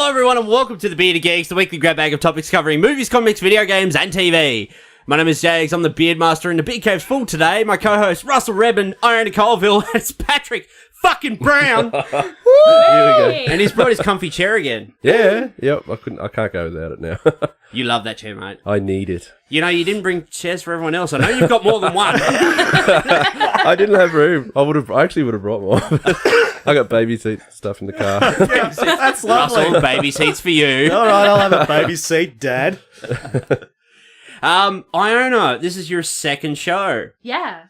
Hello everyone and welcome to the Bearded Geeks, the weekly grab bag of topics covering movies, comics, video games and TV. My name is Jags, I'm the Beard Master and the Big Cave's full today. My co-host Russell Rebin, Iona Colville, and it's Patrick fucking Brown. Woo! Here we go. And he's brought his comfy chair again. Yeah, yep, I can't go without it now. You love that chair, mate. I need it. You know, you didn't bring chairs for everyone else. I know you've got more than one. I didn't have room. I actually would have brought more. I got baby seat stuff in the car. That's lovely. Russell, baby seats for you. All right, I'll have a baby seat, Dad. Iona, this is your second show. Yeah.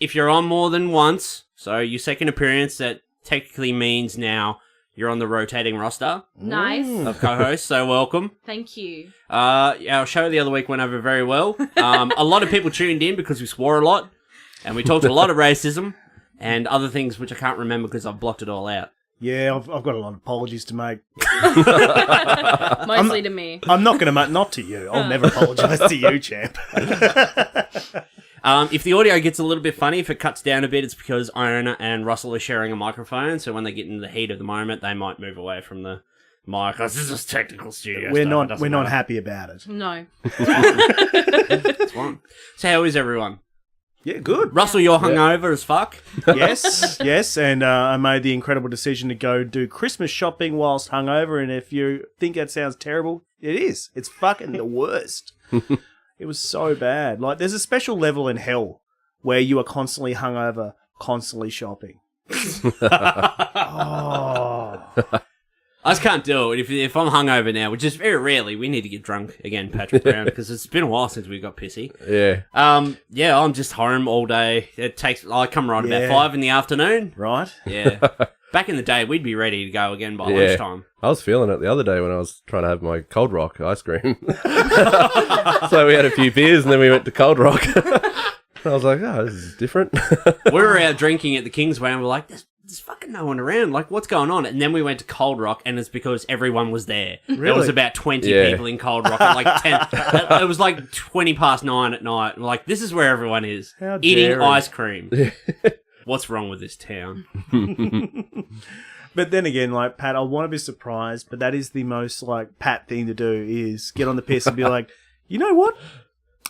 If you're on more than once, so your second appearance, that technically means now you're on the rotating roster Nice. of co-hosts, so welcome. Thank you. Our show the other week went over very well. A lot of people tuned in because we swore a lot, and we talked a lot of racism and other things which I can't remember because I've blocked it all out. Yeah, I've got a lot of apologies to make. Mostly to me. I'm not going to, not to you. I'll never apologise to you, champ. If the audio gets a little bit funny, if it cuts down a bit, it's because Iona and Russell are sharing a microphone, so when they get in the heat of the moment, they might move away from the mic. This is technical studio We're stuff. not happy about it. No. It's fine. So how is everyone? Yeah, good. Russell, you're hungover as fuck. Yes, and I made the incredible decision to go do Christmas shopping whilst hungover, and if you think that sounds terrible, it is. It's fucking the worst. It was so bad. Like, there's a special level in hell where you are constantly hungover, constantly shopping. Oh. I just can't do it. If I'm hungover now, which is very rarely, we need to get drunk again, Patrick Brown, because it's been a while since we got pissy. Yeah. Yeah, I'm just home all day. I come right about 5 in the afternoon. Right? Yeah. Back in the day, we'd be ready to go again by lunchtime. I was feeling it the other day when I was trying to have my Cold Rock ice cream. So we had a few beers and then we went to Cold Rock. I was like, oh, this is different. We were out drinking at the Kingsway and we're like, there's fucking no one around. Like, what's going on? And then we went to Cold Rock and it's because everyone was there. There was about 20 people in Cold Rock at like 10. It was like 20 past 9 at night. And like, this is where everyone is. How eating dare ice cream. What's wrong with this town? But then again, like, Pat, I want to be surprised, but that is the most, like, Pat thing to do is get on the piss and be like, you know what?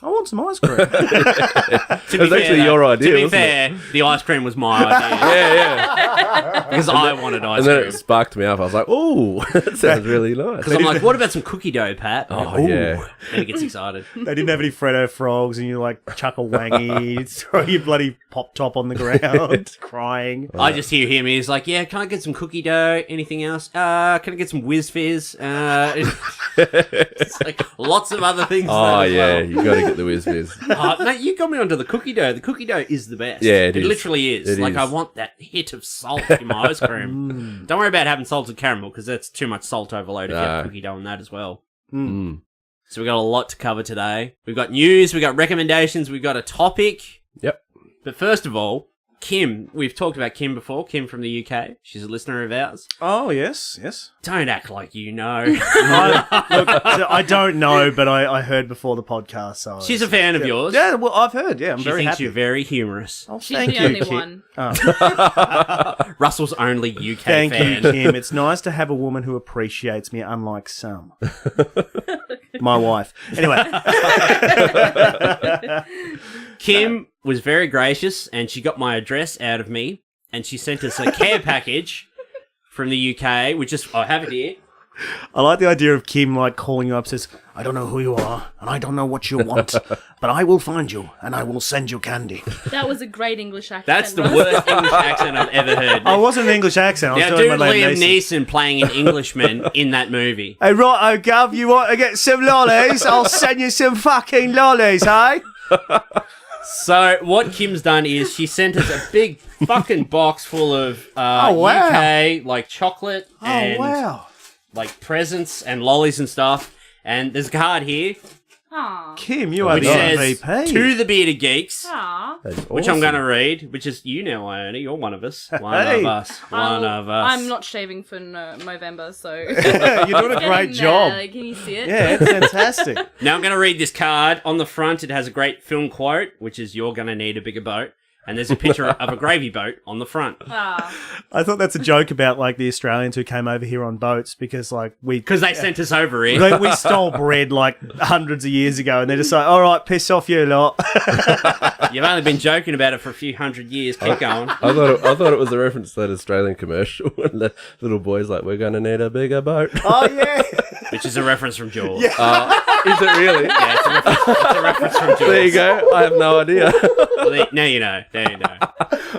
I want some ice cream. It was actually your idea, To be wasn't fair, the ice cream was my idea. Yeah. Because I wanted ice And then cream. it sparked me up. I was like, oh, that sounds really nice. Because I'm like, what about some cookie dough, Pat? Oh, Ooh. yeah. And he gets excited. They didn't have any Freddo frogs, and you like chuck a wangy, throw your bloody pop top on the ground, crying. I just hear him. He's like, "Yeah, can I get some cookie dough? Anything else? Can I get some Whiz Fizz? It's like lots of other things. Oh, as yeah, well. you got to get the whiz fizz. Mate, you got me onto the cookie dough. The cookie dough is the best. Yeah, it is. literally is. It like is. I want that hit of salt in my ice cream. Don't worry about having salted caramel because that's too much salt overload if you have cookie dough on that as well. Mm. So we've got a lot to cover today. We've got news, we've got recommendations, we've got a topic. Yep. But first of all, Kim. We've talked about Kim before. Kim from the UK. She's a listener of ours. Oh, yes. Don't act like you know. I don't know, but I heard before the podcast. So She's a fan of yours. Yeah, well, I've heard. Yeah, I'm She very thinks happy. you're very humorous. Oh, She's thank the you, only Kim. one. Oh. Russell's only UK Thank fan. you, Kim. It's nice to have a woman who appreciates me, unlike some. My wife. Anyway. Kim was very gracious and she got my address out of me and she sent us a care package from the UK, which is, I have it here. I like the idea of Kim like calling you up, says, I don't know who you are and I don't know what you want, but I will find you and I will send you candy. That was a great English accent. That's the Russ. worst English accent I've ever heard. I wasn't an English accent. I was Now, doing dude, my Liam Liam Neeson playing an Englishman in that movie. Hey, right, Gov, you want to get some lollies? I'll send you some fucking lollies, hey? So what Kim's done is she sent us a big fucking box full of Oh, wow. UK like chocolate and Oh, wow. like presents and lollies and stuff. And there's a card here Aw. Kim, you are which the says MVP. to the Bearded Geeks, Aw. That's which I'm awesome. going to read, which is you now, Iona. You're one of us. One Hey. of us. One of us. I'm not shaving for November, so... You're doing a great Getting job. there. Can you see it? Yeah, it's fantastic. Now I'm going to read this card. On the front, it has a great film quote, which is "You're going to need a bigger boat." and there's a picture of a gravy boat on the front. Ah. I thought that's a joke about like the Australians who came over here on boats because like Because they sent us over here. we stole bread like hundreds of years ago, and they're just like, all right, piss off you lot. You've only been joking about it for a few hundred years. Keep going. I thought it was a reference to that Australian commercial when the little boy's like, "We're going to need a bigger boat." Oh yeah. Which is a reference from Jaws. Is it really? Yeah, it's a reference from Jaws. There you go. I have no idea. Well, now you know. Now you know.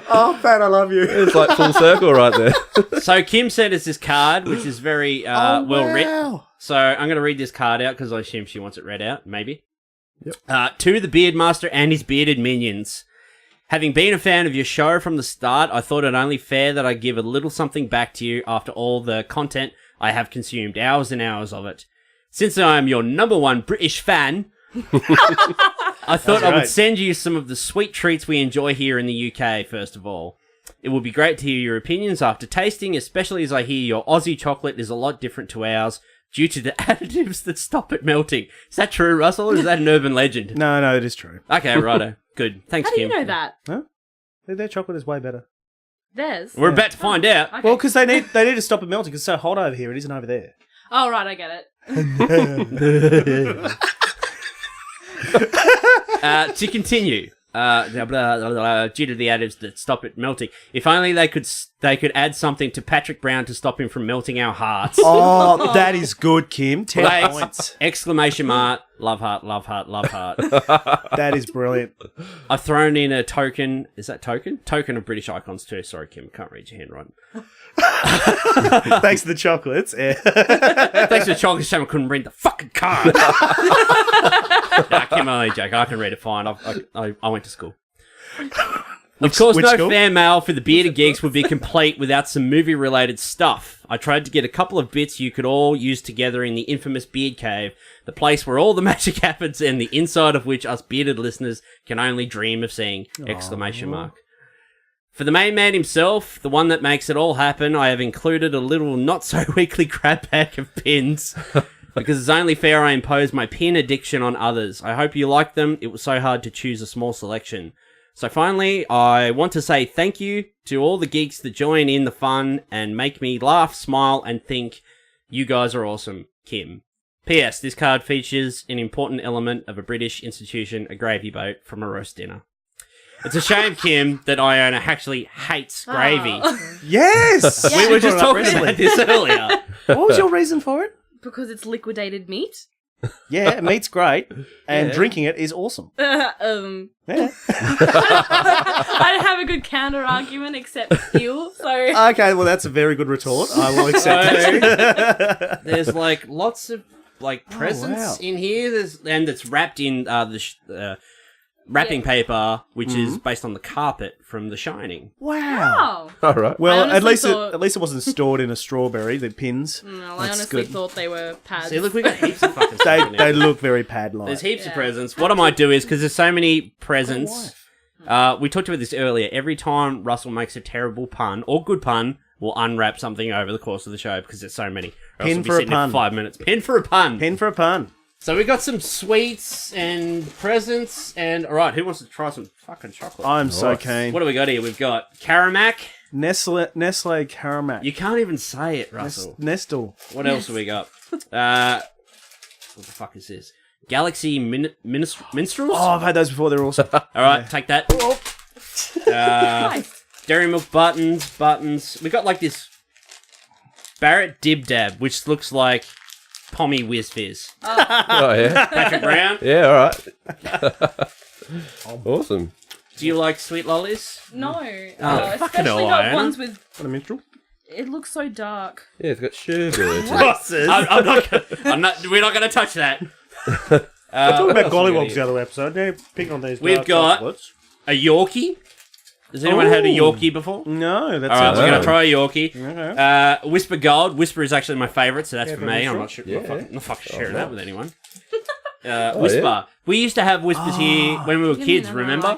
Oh, Pat, I love you. It's like full circle right there. So Kim sent us this card, which is very well written. So I'm going to read this card out because I assume she wants it read out. Maybe. Yep. To the Beardmaster and his bearded minions. Having been a fan of your show from the start, I thought it only fair that I give a little something back to you after all the content I have consumed, hours and hours of it. Since I am your number one British fan, I thought I would send you some of the sweet treats we enjoy here in the UK, first of all. It would be great to hear your opinions after tasting, especially as I hear your Aussie chocolate is a lot different to ours due to the additives that stop it melting. Is that true, Russell, or is that an urban legend? No, it is true. Okay, righto. Good. Thanks, How do Kim. you know that? Huh? Their chocolate is way better. Theirs? We're about to find out. Okay. Well, because they need to stop it melting because it's so hot over here. It isn't over there. Oh, right, I get it. To continue, due to the additives that stop it melting. If only they could add something to Patrick Brown to stop him from melting our hearts. Oh, that is good, Kim. 10 Like, points. Exclamation mark! Love heart, love heart, love heart. That is brilliant. I've thrown in a token. Is that token? Token of British icons too. Sorry, Kim, can't read your handwriting. Thanks to the chocolates. Yeah. Thanks to the chocolate shame I couldn't read the fucking card. Nah, Kim, only joke. I can read it fine. I went to school. Of course, which no school? fan mail for the Bearded Geeks would be complete without some movie-related stuff. I tried to get a couple of bits you could all use together in the infamous Beard Cave, the place where all the magic happens and the inside of which us bearded listeners can only dream of seeing! Exclamation mark. For the main man himself, the one that makes it all happen, I have included a little not-so-weekly grab bag of pins, because it's only fair I impose my pin addiction on others. I hope you like them. It was so hard to choose a small selection. So finally, I want to say thank you to all the geeks that join in the fun and make me laugh, smile, and think you guys are awesome, Kim. P.S. This card features an important element of a British institution, a gravy boat from a roast dinner. It's a shame, Kim, that Iona actually hates gravy. Yes! We were just talking about this earlier. What was your reason for it? Because it's liquidated meat. Yeah, meat's great, and drinking it is awesome. Yeah. I don't have a good counter argument except fuel, so... Okay, well, that's a very good retort. I will accept that. There's like lots of like presents in here. And it's wrapped in the wrapping paper, which is based on the carpet from The Shining. Wow. Oh. All right. Well, I at least honestly it wasn't stored in a strawberry, the pins. No, I That's honestly good. thought they were pads. See, look, we got heaps of fucking stuff in They here. look very pad-like. There's heaps of Yeah. presents. What I might do is, because there's so many presents, we talked about this earlier, every time Russell makes a terrible pun, or good pun, we'll unwrap something over the course of the show, because there's so many. Or else Pin we'll be for a sitting there pun. 5 minutes. Pin for a pun. Pin for a pun. So we got some sweets and presents, and alright, who wants to try some fucking chocolate? I'm so Nice. keen. What do we got here? We've got Caramac. Nestle Caramac. You can't even say it, Russell. Nestle. What else have we got? What the fuck is this? Galaxy Minstrels? Oh, I've had those before. They're awesome. Alright, take that. Nice. Dairy Milk buttons. We got like this Barrett Dib Dab, which looks like Pommy Whiz Fizz. Oh, yeah. Patrick Brown, Yeah, all right. Awesome. do you like sweet lollies? No. fucking Especially hell, not Iona. ones with... What a minstrel. It looks so dark. Yeah, it's got sugar. Bosses. We're not going to touch that. Talking about gollywogs the other episode. Now picking on these. We've dark got- chocolates. A Yorkie. Has anyone had a Yorkie before? No, that's Alright, we're Oh. going to try a Yorkie. Okay. Whisper Gold. Whisper is actually my favourite, so that's Yeah, for but me. I'm Whisper? not sure. Yeah. I'm not fucking sharing that with anyone. Oh, Whisper. yeah. We used to have Whispers here when we were kids, remember?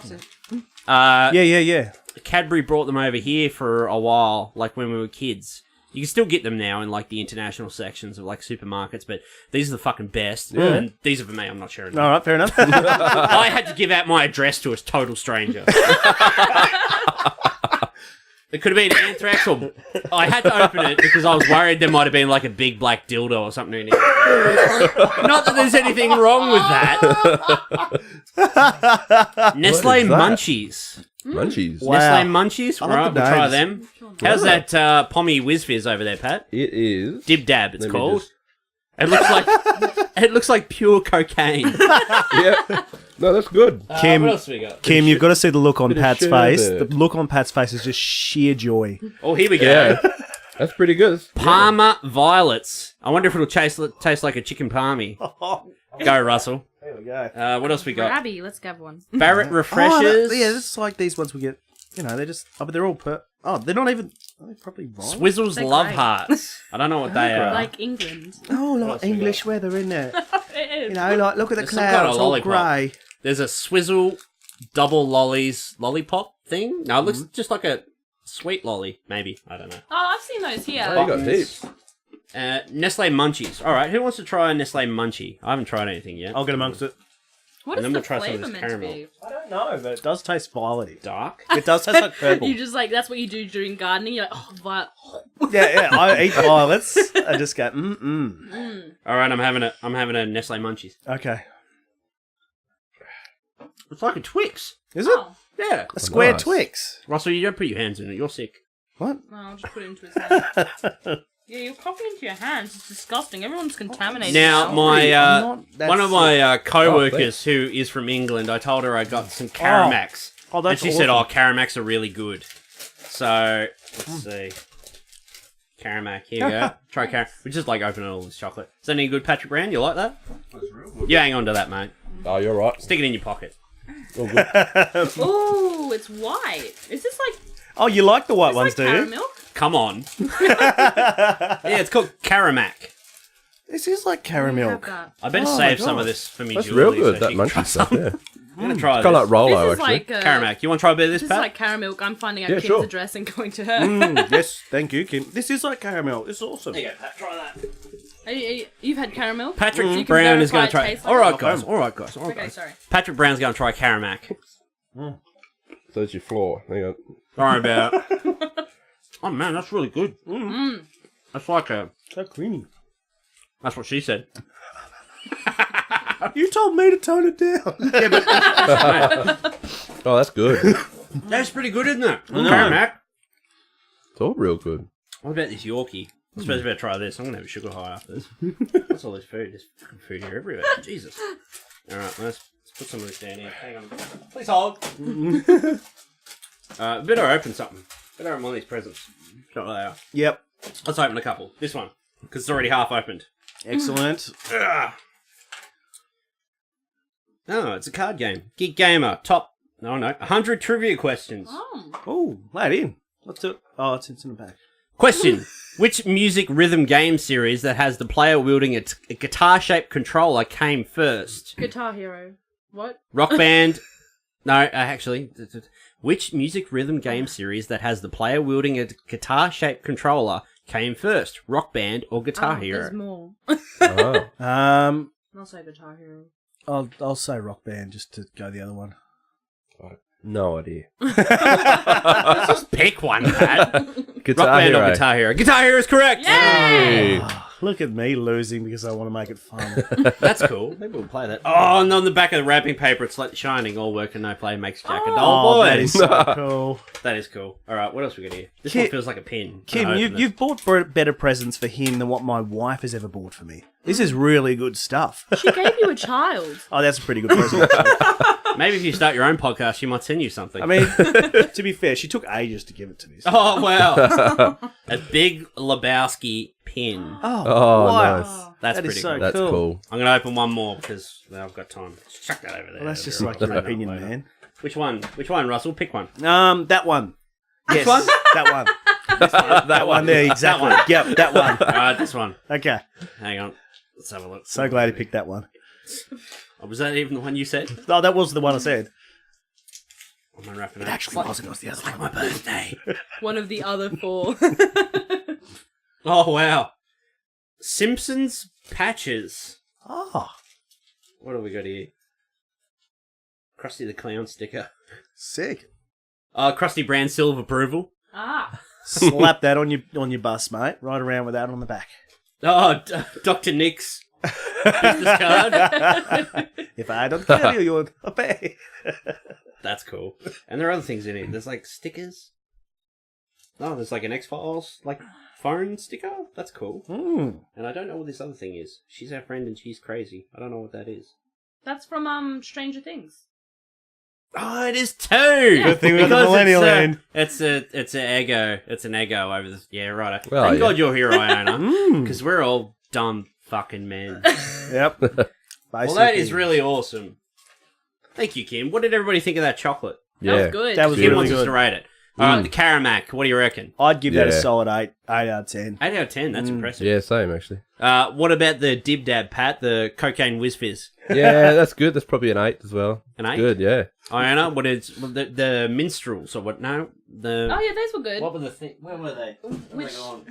Yeah. Cadbury brought them over here for a while, like when we were kids. You can still get them now in like the international sections of like supermarkets, but these are the fucking best. And these are for me. I'm not sharing them. All right, fair enough. I had to give out my address to a total stranger. It could have been anthrax, or I had to open it because I was worried there might have been like a big black dildo or something in it. Not that there's anything wrong with that. Nestle is that? Munchies. Munchies. Wow. Nestle Munchies. I All right, like the we'll try names. them. How's that Pommy Whiz Fizz over there, Pat? It is. Dib Dab, it's Let me called. just- It looks like pure cocaine. Yeah. No, that's good. Kim, What else we got? Kim, you've got to see the look on Bit of Pat's sherbet. face. The look on Pat's face is just sheer joy. Oh, here we go. Yeah. That's pretty good. Parma Violets. I wonder if it'll taste like a chicken palmy. Go, Russell. There we go. What else we got? Abby, let's grab one. Barrett Refreshers. Yeah, this is like these ones we get. You know, they're just. Oh, but they're all they're not even. Are they probably violent? Swizzles They're Love great. Hearts. I don't know what they are. Like England. Oh, like English weather in there. It is. You know, like look at the There's some kind clouds, of all lollipop. grey. There's a Swizzle double lollies lollipop thing. No, it looks just like a sweet lolly, maybe. I don't know. Oh, I've seen those here. Oh, you got heaps. Nestle Munchies. All right, who wants to try a Nestle Munchie? I haven't tried anything yet. I'll get amongst it. What And is then the we'll try some of flavour this meant to caramel. be? I don't know, but it does taste violet. Dark. It does taste like purple. You just like, that's what you do during gardening. You're like, oh, violet. Yeah, I eat violets. I just go, All right, I'm having a Nestle Munchies. Okay. It's like a Twix. Is it? Oh, Yeah. A square nice. Twix. Russell, you don't put your hands in it. You're sick. What? no, I'll just put it into his hand. Yeah, you're coughing into your hands. It's disgusting. Everyone's contaminated. Now, my I'm not that one of sick. my co-workers thanks. who is from England, I told her I got some Caramacs. Oh, that's and she said, awesome. "Oh, Caramacs are really good." So let's see, Caramac. Here we go. Try Caramac. We just like opening all this chocolate. Is that any good, Patrick Brown? You like that? That's real good. You hang on to that, mate. Oh, you're right. Stick it in your pocket. All good. Ooh, it's white. Is this like, Oh, you like the white it's ones, like do you? caramel? Come on. Yeah, it's called Caramac. This is like Have caramel. that. I better Oh save my some of God. this for me, That's Julie, real good, so that she can try munchy stuff, some. yeah. I'm gonna try Kind of like this. Rolo, This is actually. like Caramac. You want to try a bit of this, This is Pat? like caramel. I'm finding out Yeah, Kim's sure. address and going to her. Yes, thank you, Kim. This is like caramel. It's awesome. There you go, Pat. Try that. You've had caramel? Patrick You can Brown is going to verify try. it tastes like All right, it? guys. All right, guys. All right, Okay, guys. sorry. Patrick Brown's going to try Caramac. So there's your floor. Hang on. Sorry about it. Oh, man, that's really good. That's like a... So creamy. That's what she said. You told me to tone it down. Yeah, but... Oh, that's good. That's pretty good, isn't it? Caramac. It's all real good. What about this Yorkie? I suppose we better try this. I'm going to have a sugar high after this. What's all this food? There's fucking food here everywhere. Jesus. All right, let's put some of this down here. Hang on. Please hold. Better open something. Better open one of these presents. Show what they are. Yep. Let's open a couple. This one, because it's already half opened. Excellent. Ugh. Oh, it's a card game. Geek Gamer. Top... No, 100 trivia questions. Oh. Oh, let it in. Let's do it. Oh, it's in the back. Question. Which music rhythm game series that has the player wielding a guitar-shaped controller came first? Guitar Hero. What? Rock Band... No, actually... Which music rhythm game series that has the player wielding a guitar-shaped controller came first? Rock Band or Guitar Hero? There's more. Oh. I'll say Guitar Hero. I'll say Rock Band just to go the other one. No idea. Just pick one, Pat. Guitar Rock Band Hero. or Guitar Hero? Guitar Hero is correct! Yay! Look at me losing because I want to make it fun. That's cool. Maybe we'll play that. Oh, and on the back of the wrapping paper, it's like shining. All work and no play makes Jack a dull boy. That is so cool. That is cool. All right, what else we got here? This Kim- one feels like a pin. Kim, Can I you, open it? you've bought better presents for him than what my wife has ever bought for me. This is really good stuff. She gave you a child. Oh, that's a pretty good present. Maybe if you start your own podcast, she might send you something. I mean, to be fair, she took ages to give it to me. So. oh, wow. A big Lebowski pin. Oh, wow. nice. That's That is pretty so cool. That's cool. I'm going to open one more because I've got time. Chuck that over there. Well, that's just It'll like be your right opinion, later. man. Which one? Which one, Russell? Pick one. That one. Yes, one? that one. That one there, exactly. Yep, that one. All right, this one. Okay. Hang on. Let's have a look. So glad he picked that one. Oh, was that even the one you said? Oh, that was the one I said. I'm unwrapping it. It actually wasn't. It was the other one. My birthday. One of the other four. Oh, wow. Simpsons patches. Oh, What have we got here? Krusty the Clown sticker. sick. Krusty Brown seal of approval. Ah. Slap that on your bus, mate. Ride around with that on the back. Oh, Dr. Nick's business card. If I don't kill you, you'll obey. That's cool. And there are other things in it. There's like stickers. Oh, there's like an X-Files like phone sticker. That's cool. And I don't know what this other thing is. She's our friend and she's crazy. I don't know what that is. That's from Stranger Things. Oh, it is too. Good thing we got the Because millennial end. It's an Eggo. It's an Eggo over this. Yeah, right. Well, Thank yeah. God you're here, Iona, because we're all dumb fucking men. Yep. Well, that is really awesome. Thank you, Kim. What did everybody think of that chocolate? That was good. That was Kim really wants us good. to rate it. All right, the Caramac. What do you reckon? I'd give that a Yeah. solid 8 out of 10. 8 out of 10. That's impressive. Yeah, same actually. What about the Dib Dab Pat, the cocaine whiz fizz? Yeah, that's good. That's probably an 8 as well. An 8? Good, yeah. Iona, what is the minstrels or what? No, the. Oh yeah, those were good. What were the thing? Where were they? Where were Which- they gone?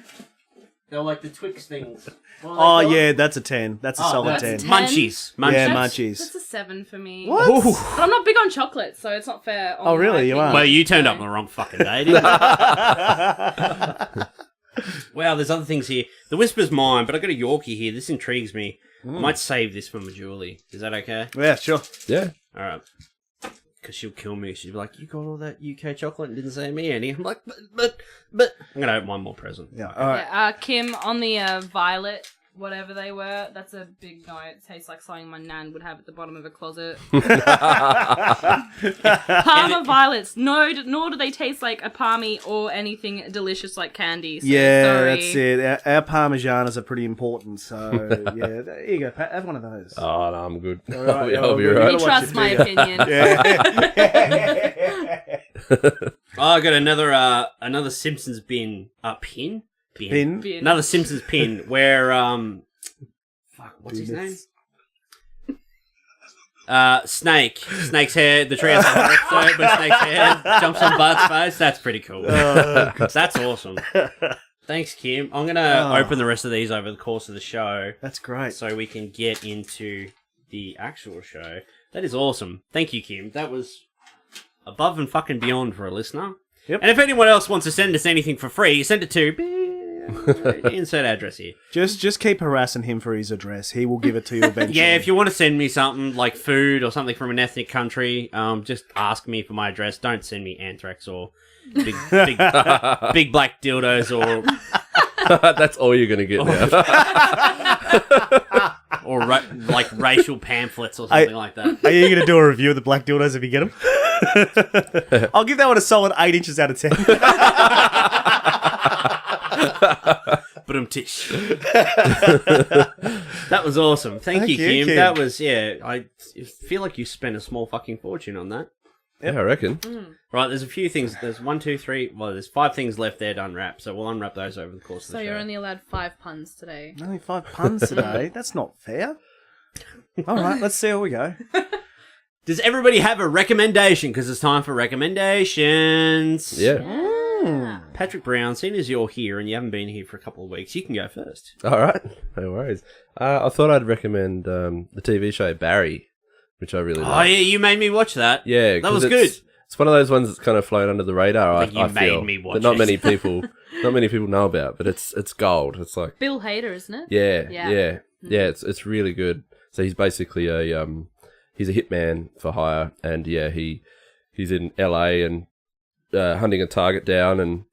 They were like the Twix things. What were they Oh, called? yeah, that's a 10. That's a solid that's 10. 10. Munchies. Yeah, That's munchies. a 7 for me. What? Ooh. But I'm not big on chocolate, so it's not fair. on Oh, really? my You opinion. are? Well, you turned up on the wrong fucking day, didn't you? Wow, there's other things here. The Whisper's mine, but I got a Yorkie here. This intrigues me. I might save this for Majuli. Is that okay? Yeah, sure. Yeah. All right. Because she'll kill me. She'll be like, "You got all that UK chocolate and didn't say me any." I'm like, but. I'm gonna open one more present. Yeah, all right. Yeah, Kim, on the violet, whatever they were, that's a big no. It tastes like something my nan would have at the bottom of a closet. Parma violets. No, nor do they taste like a palmy or anything delicious like candy. So Yeah, sorry. that's it. Our Parmesanas are pretty important, so yeah. There you go, Pat. Have one of those. Oh, no, I'm good. All right, I'll be you right. You gotta watch trust your my figure. opinion. Yeah. Oh, I got another Simpsons pin. Pin. Another Simpsons pin where fuck, what's his name? Snake's hair. The tree has a but Snake's hair jumps on Bart's face. That's pretty cool. That's awesome. Thanks, Kim. I'm gonna open the rest of these over the course of the show, That's great. so we can get into the actual show. That is awesome. Thank you, Kim. That was above and fucking beyond for a listener. Yep. And if anyone else wants to send us anything for free, send it to insert address here. Just keep harassing him for his address. He will give it to you eventually. Yeah, if you want to send me something like food or something from an ethnic country, just ask me for my address. Don't send me anthrax or big black dildos or That's all you're going to get now. or like racial pamphlets or something like that. Are you going to do a review of the black dildos if you get them? I'll give that one a solid 8 inches out of 10. But tish. That was awesome. Thank you, Kim. Kim. That was I feel like you spent a small fucking fortune on that. Yeah, I reckon. Right, there's a few things. There's 1, 2, 3. Well, there's 5 things left there to unwrap, so we'll unwrap those over the course of So the show. you're only allowed 5 puns today. Only 5 puns today. That's not fair. All right, let's see how we go. Does everybody have a recommendation? Because it's time for recommendations. Yeah. Patrick Brown, seeing as you're here and you haven't been here for a couple of weeks, you can go first. All right. No worries. I thought I'd recommend the TV show Barry, which I really Oh, like. yeah, you made me watch that. Yeah, That was 'cause good. It's one of those ones that's kind of flown under the radar. I think you I feel, made me watch that not it. many people know about. But it's gold. It's like Bill Hader, isn't it? yeah. It's really good. So he's basically he's a hitman for hire, and he's in LA and hunting a target down, and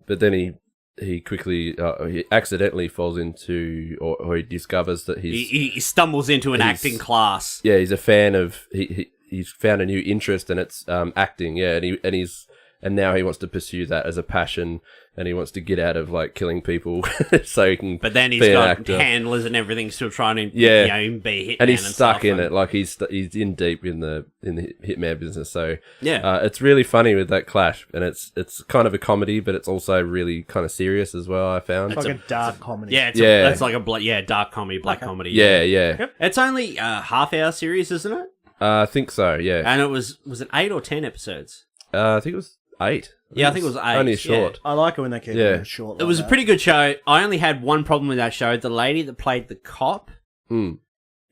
but then he quickly he accidentally falls into or he discovers that He stumbles into an acting class. yeah, he's a fan of he's found a new interest and it's acting, and now he wants to pursue that as a passion, and he wants to get out of like killing people so he can But then he's be an got actor. handlers and everything still trying to be a hitman. And he's stuck stuff, in and- it, like he's in deep in the hitman business. So Yeah. it's really funny with that clash, and it's kind of a comedy, but it's also really kind of serious as well. I found. It's like a dark comedy. Yeah, it's like a dark comedy, black comedy. Yeah. It's only a half-hour series, isn't it? I think so. Yeah, And it was it 8 or 10 episodes? I think it was 8. Yeah, I think it was 8. Only short. I like it when they keep it short. It was a pretty good show. I only had one problem with that show. The lady that played the cop,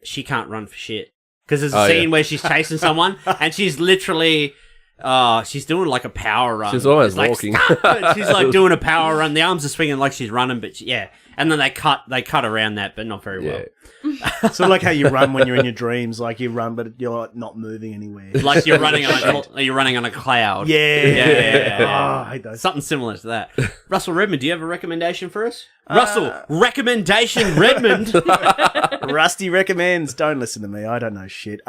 she can't run for shit. Because there's a scene where she's chasing someone, and she's literally... she's doing like a power run. She's always like, walking. She's like doing a power run. The arms are swinging like she's running, but and then they cut around that, but not very well. Sort of like how you run when you're in your dreams, like you run, but you're like not moving anywhere. Like you're running on a cloud. Yeah. Oh, I hate those. Something similar to that. Russell Redmond, do you have a recommendation for us? Russell, recommendation Redmond. Rusty recommends. Don't listen to me. I don't know shit.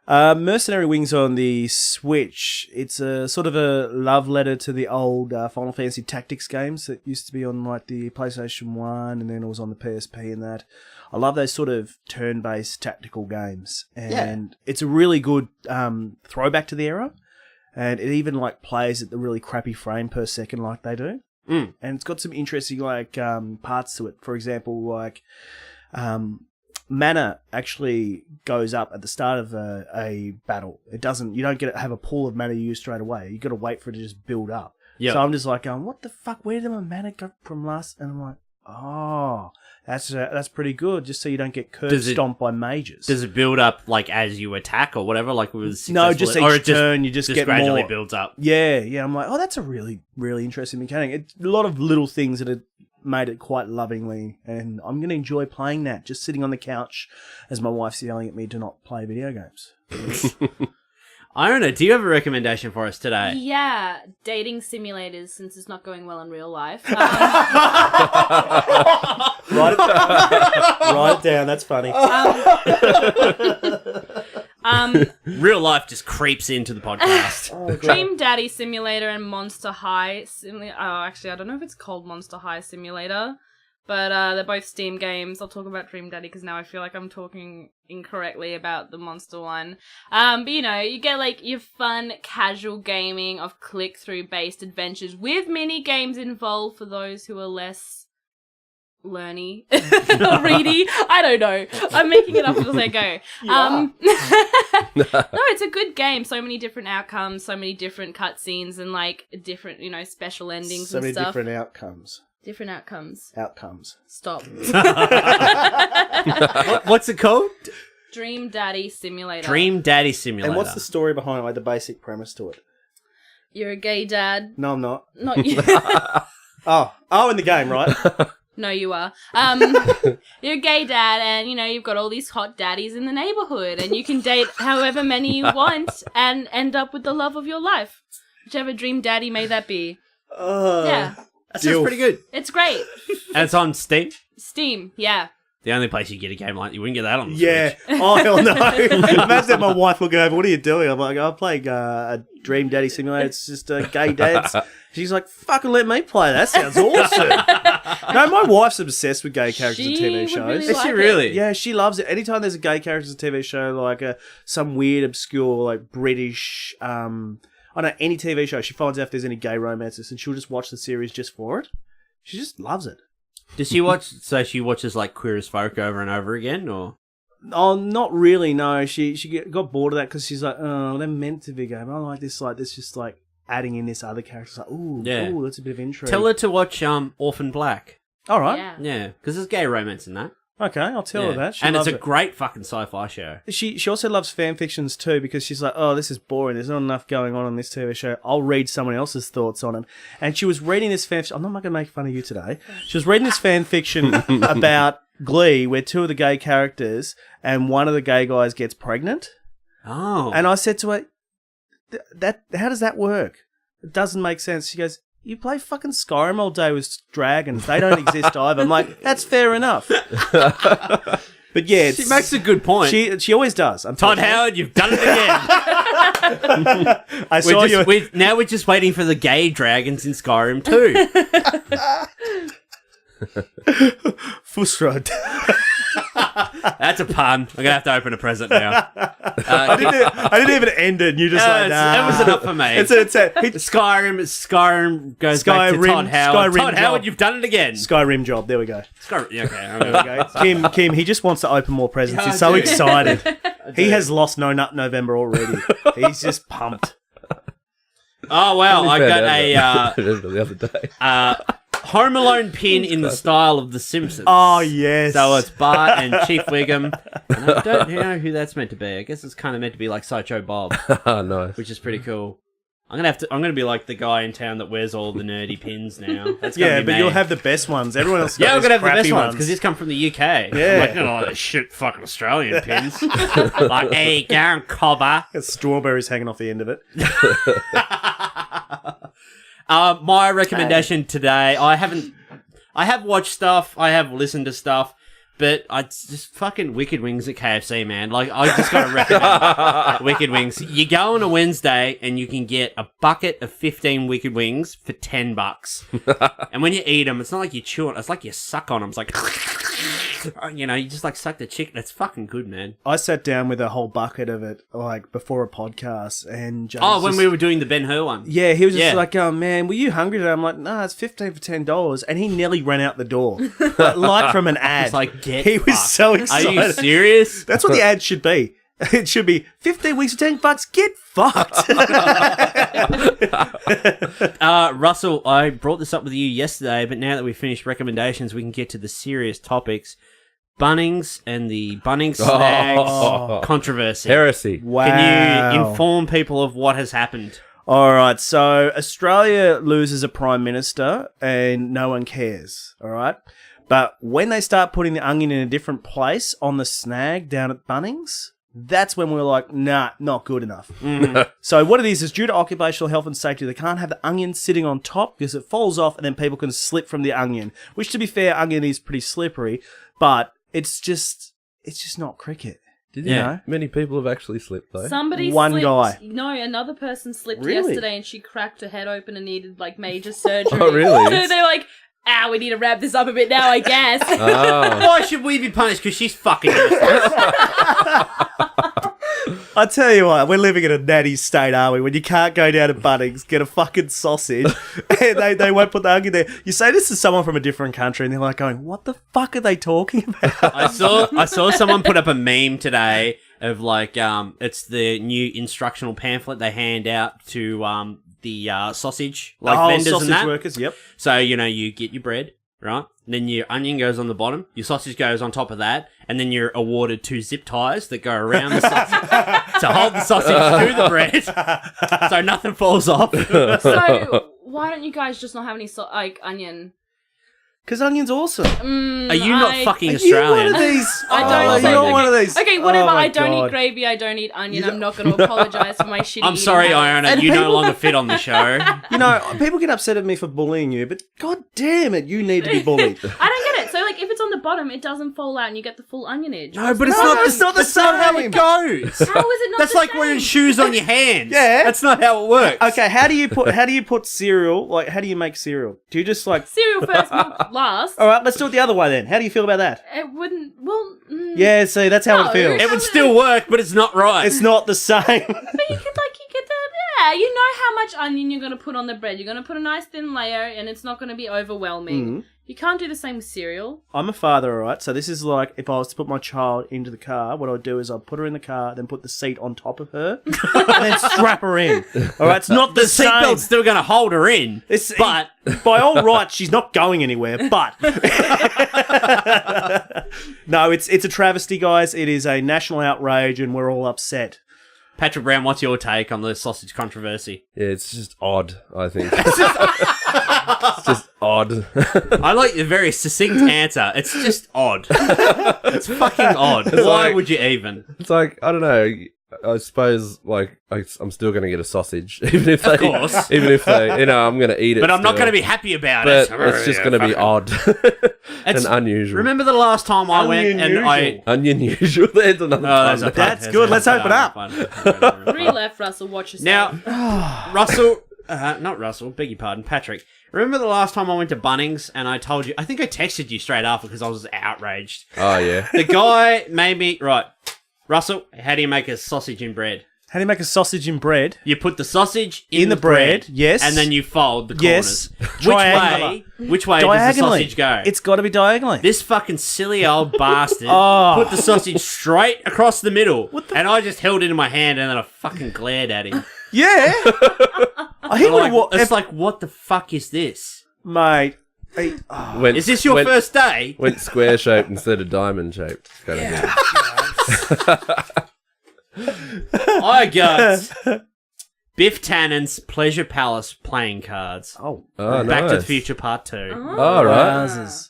Mercenary Wings on the Switch. It's a sort of a love letter to the old Final Fantasy Tactics games that used to be on like the PlayStation 1 and then it was on the PSP and that. I love those sort of turn-based tactical games. And it's a really good throwback to the era. And it even like plays at the really crappy frame per second like they do. And it's got some interesting like parts to it. For example, like mana actually goes up at the start of a battle. It doesn't. You don't have a pool of mana you use straight away. You got to wait for it to just build up. Yep. So I'm just like going, what the fuck? Where did my mana go from last? And I'm like, oh, that's pretty good. Just so you don't get curb stomped by mages. Does it build up like as you attack or whatever? Like with no, just each turn you just get gradually more. Builds up. Yeah. I'm like, oh, that's a really really interesting mechanic. It's a lot of little things that are made it quite lovingly, and I'm going to enjoy playing that, just sitting on the couch as my wife's yelling at me to not play video games. Iona, do you have a recommendation for us today? Yeah, dating simulators, since it's not going well in real life. Write it down, that's funny. Real life just creeps into the podcast. Dream Daddy Simulator and Monster High Simulator. Oh, actually, I don't know if it's called Monster High Simulator, but they're both Steam games. I'll talk about Dream Daddy because now I feel like I'm talking incorrectly about the Monster one. But you know, you get like your fun, casual gaming of click-through based adventures with mini games involved for those who are less learny or ready. I don't know. I'm making it up as I go. No, it's a good game. So many different outcomes, so many different cutscenes, and like different, you know, special endings so and stuff. So many different outcomes. Different outcomes. Outcomes. Stop. What's it called? Dream Daddy Simulator. Dream Daddy Simulator. And what's the story behind it, like the basic premise to it? You're a gay dad. No, I'm not. Not you. Oh, in the game, right? No, you are. You're a gay dad, and you know you've got all these hot daddies in the neighborhood, and you can date however many you want, and end up with the love of your life, whichever dream daddy may that be. Yeah, that sounds pretty good. It's great. And it's on Steam. Steam, yeah. The only place you get a game like you wouldn't get that on the Switch. Oh, hell no. Imagine my wife looking over, what are you doing? I'm like, I'm playing a Dream Daddy Simulator. It's just gay dads. She's like, fucking let me play. That sounds awesome. No, my wife's obsessed with gay characters and TV shows. Really Is she really? Yeah, she loves it. Anytime there's a gay character in a TV show, like some weird, obscure, like British, I don't know, any TV show, she finds out if there's any gay romances and she'll just watch the series just for it. She just loves it. Does she watch? So she watches like Queer as Folk over and over again, or? Oh, not really. No, she got bored of that because she's like, oh, they're meant to be gay. But I like this. Like this, just like adding in this other character. Like, ooh, that's a bit of intrigue. Tell her to watch Orphan Black. All right. Yeah, because there's gay romance in that. Okay, I'll tell her that. And it's a great fucking sci-fi show. She also loves fan fictions too because she's like, oh, this is boring. There's not enough going on this TV show. I'll read someone else's thoughts on it. And she was reading this fan fiction. I'm not going to make fun of you today. She was reading this fan fiction about Glee where two of the gay characters and one of the gay guys gets pregnant. Oh. And I said to her, how does that work? It doesn't make sense. She goes, you play fucking Skyrim all day with dragons. They don't exist either. I'm like, that's fair enough. But yeah, she makes a good point. She always does. Todd Howard, you've done it again. Now we're just waiting for the gay dragons in Skyrim too. Fussrod. That's a pun. I'm gonna have to open a present now. I didn't even end it. And you just like, nah. That was enough for me. Skyrim goes back to Todd Howard. Todd Howard, you've done it again. Skyrim job. There we go. Okay. There we go. Kim, he just wants to open more presents. He's so excited. He has lost No Nut November already. He's just pumped. Oh, wow. I got the other day. Home Alone pin in the style of The Simpsons. Oh, yes. So it's Bart and Chief Wiggum. And I don't know who that's meant to be. I guess it's kind of meant to be like Sideshow Bob, Oh, nice. which is pretty cool. I'm gonna be like the guy in town that wears all the nerdy pins now. That's gonna be but me. you'll have the best ones. Everyone else we're got gonna have the crappy best ones because he's come from the UK. Yeah. I'm like, oh, that shit fucking Australian pins. Like, hey, go on, cobber. Got strawberries hanging off the end of it. My recommendation today, I have watched stuff, I have listened to stuff, but I just fucking Wicked Wings at KFC, man. Like, I just gotta recommend Wicked Wings. You go on a Wednesday and you can get a bucket of 15 Wicked Wings for $10. And when you eat them, it's not like you chew it, it's like you suck on them. It's like, you know, you just like suck the chicken. It's fucking good, man. I sat down with a whole bucket of it, like, before a podcast, and James when we were doing the Ben Hur one. Yeah, he was just like, oh, man, were you hungry today? I'm like, no, it's 15 for $10. And he nearly ran out the door. like from an ad. It's like, get he was fucked. so excited. Are you serious? That's what the ad should be. It should be 15 weeks for $10. Get fucked. Russell, I brought this up with you yesterday, but now that we've finished recommendations, we can get to the serious topics. Bunnings and the Bunnings snags controversy. Heresy. Wow. Can you inform people of what has happened? All right, so Australia loses a prime minister and no one cares, all right? But when they start putting the onion in a different place on the snag down at Bunnings, that's when we're like, nah, not good enough. So what it is due to occupational health and safety, they can't have the onion sitting on top because it falls off and then people can slip from the onion, which, to be fair, onion is pretty slippery, but it's just not cricket. Did you know? Many people have actually slipped, though. Somebody One slipped. guy. No, another person slipped Really? yesterday and she cracked her head open and needed, like, major surgery. Oh, really? So they're like, we need to wrap this up a bit now, I guess. Why should we be punished? Because she's fucking useless. I tell you what, we're living in a natty state, are we? When you can't go down to Bunnings, get a fucking sausage, and they won't put the onion there. You say this to someone from a different country, and they're like going, what the fuck are they talking about? I saw someone put up a meme today of, like, it's the new instructional pamphlet they hand out to the sausage vendors sausage and that. workers, yep. So, you know, you get your bread, right? And then your onion goes on the bottom, your sausage goes on top of that, and then you're awarded 2 zip ties that go around the sausage to hold the sausage to the bread so nothing falls off. So why don't you guys just not have any onion? Because onion's awesome. Are you not fucking Are Australian? you one of these? I don't. You're not one of these. Okay, whatever. Oh my I don't God. eat gravy. I don't eat onion. I'm not going to apologise for my shitty I'm sorry, eating habits. Iona, And you no people- longer fit on the show. You know, people get upset at me for bullying you, but god damn it, you need to be bullied. I don't get it. So, like, if it's on the bottom, it doesn't fall out and you get the full onionage. No, but it's No, not. it's not the That's not how same. it goes. How is it not That's the like same? wearing shoes on your hands. Yeah. That's not how it works. Okay, how do you put cereal, like, how do you make cereal? Do you just, like... Cereal first, milk last. All right, let's do it the other way then. How do you feel about that? It wouldn't... Well... Yeah, see, that's how No. it feels. It would still work, but it's not right. It's not the same. But you get the... Yeah, you know how much onion you're going to put on the bread. You're going to put a nice thin layer and it's not going to be overwhelming. You can't do the same with cereal. I'm a father, all right? So this is like if I was to put my child into the car, what I'd do is I'd put her in the car, then put the seat on top of her, and then strap her in. All right, it's not the, the same. seatbelt's still going to hold her in, but... By all rights, she's not going anywhere, but... No, it's a travesty, guys. It is a national outrage, and we're all upset. Patrick Brown, what's your take on the sausage controversy? Yeah, it's just odd, I think. It's just odd. I like the very succinct answer. It's just odd. It's fucking odd. Why like- would you even? It's like, I don't know, I suppose, like, I'm still going to get a sausage, even if they, course. even if they, you know, I'm going to eat it. But I'm not still. going to be happy about But it. it's just going to be odd and unusual. Remember the last time I went and I... Onion usual. There's another Oh, pun. That's good. Let's open up. 3 left, Russell. Watch yourself. Now, not Russell, beg your pardon, Patrick. Remember the last time I went to Bunnings and I told you, I think I texted you straight after because I was outraged. Oh, yeah. The guy made me, right, Russell, how do you make a sausage in bread? How do you make a sausage in bread? You put the sausage in the bread, yes. and then you fold the Yes. corners. Which way does the Diagonally. sausage go? It's got to be diagonally. This fucking silly old bastard Oh. put the sausage straight across the middle, and I just held it in my hand and then I fucking glared at him. Yeah. He would have It's like, what the fuck is this? mate. Is this your first day? Went square shaped instead of diamond shaped. I got Biff Tannen's Pleasure Palace playing cards. Oh, Back to the nice. Future Part 2. Oh, right. wowzers.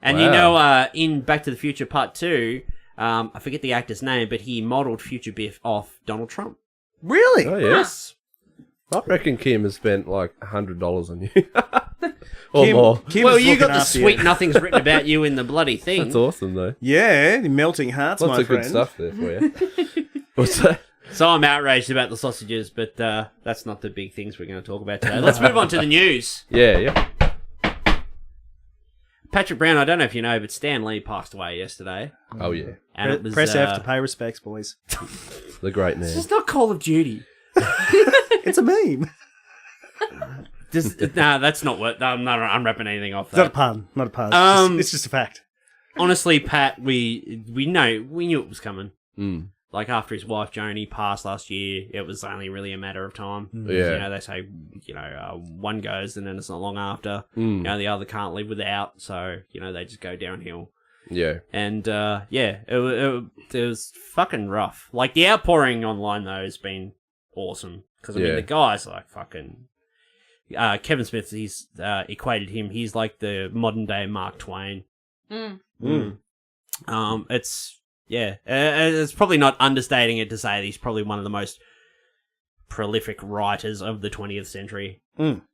And Wow. you know, in Back to the Future Part 2, I forget the actor's name, but he modelled Future Biff off Donald Trump. Really? Oh, yes. I reckon Kim has spent like $100 on you. Or more. Kim Well, was you got looking the after sweet you. nothing's written about you in the bloody thing. That's awesome, though. Yeah, the melting hearts, Lots my of friend. good stuff there for you. What's that? So I'm outraged about the sausages, but that's not the big things we're going to talk about today. Let's move on to the news. Yeah. Patrick Brown, I don't know if you know, but Stan Lee passed away yesterday. Oh, yeah. And it was, Press F to pay respects, boys. The great man. It's not Call of Duty. It's a meme. No, that's not what. I'm not unwrapping anything off It's not a that. pun. Not a pun. It's just a fact. Honestly, Pat, we knew it was coming. Mm. Like after his wife Joni passed last year, it was only really a matter of time. Yeah. You know, they say, one goes and then it's not long after. Mm. You know, the other can't live without, so they just go downhill. Yeah. And it was fucking rough. Like the outpouring online though has been awesome because I mean the guy's like fucking. Kevin Smith, he's equated him. He's like the modern day Mark Twain. It's probably not understating it to say that he's probably one of the most prolific writers of the 20th century.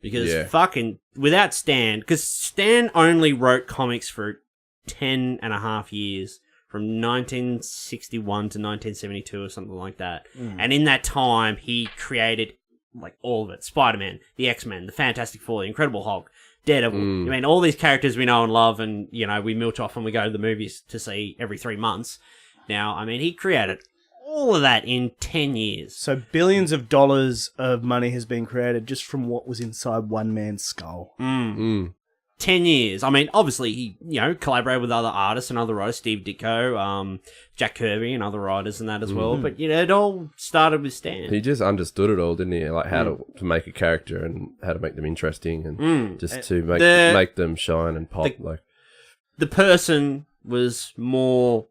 Because fucking without Stan, because Stan only wrote comics for 10 and a half years. From 1961 to 1972 or something like that. And in that time, he created like all of it. Spider-Man, the X-Men, the Fantastic Four, the Incredible Hulk, Daredevil. I mean, all these characters we know and love and, we milch off when we go to the movies to see every 3 months. Now, I mean, he created all of that in 10 years. So billions of dollars of money has been created just from what was inside one man's skull. 10 years. I mean, obviously, he, collaborated with other artists and other writers, Steve Ditko, Jack Kirby and other writers and that as well. But, it all started with Stan. He just understood it all, didn't he? Like how to make a character and how to make them interesting and just to make them shine and pop. The person was more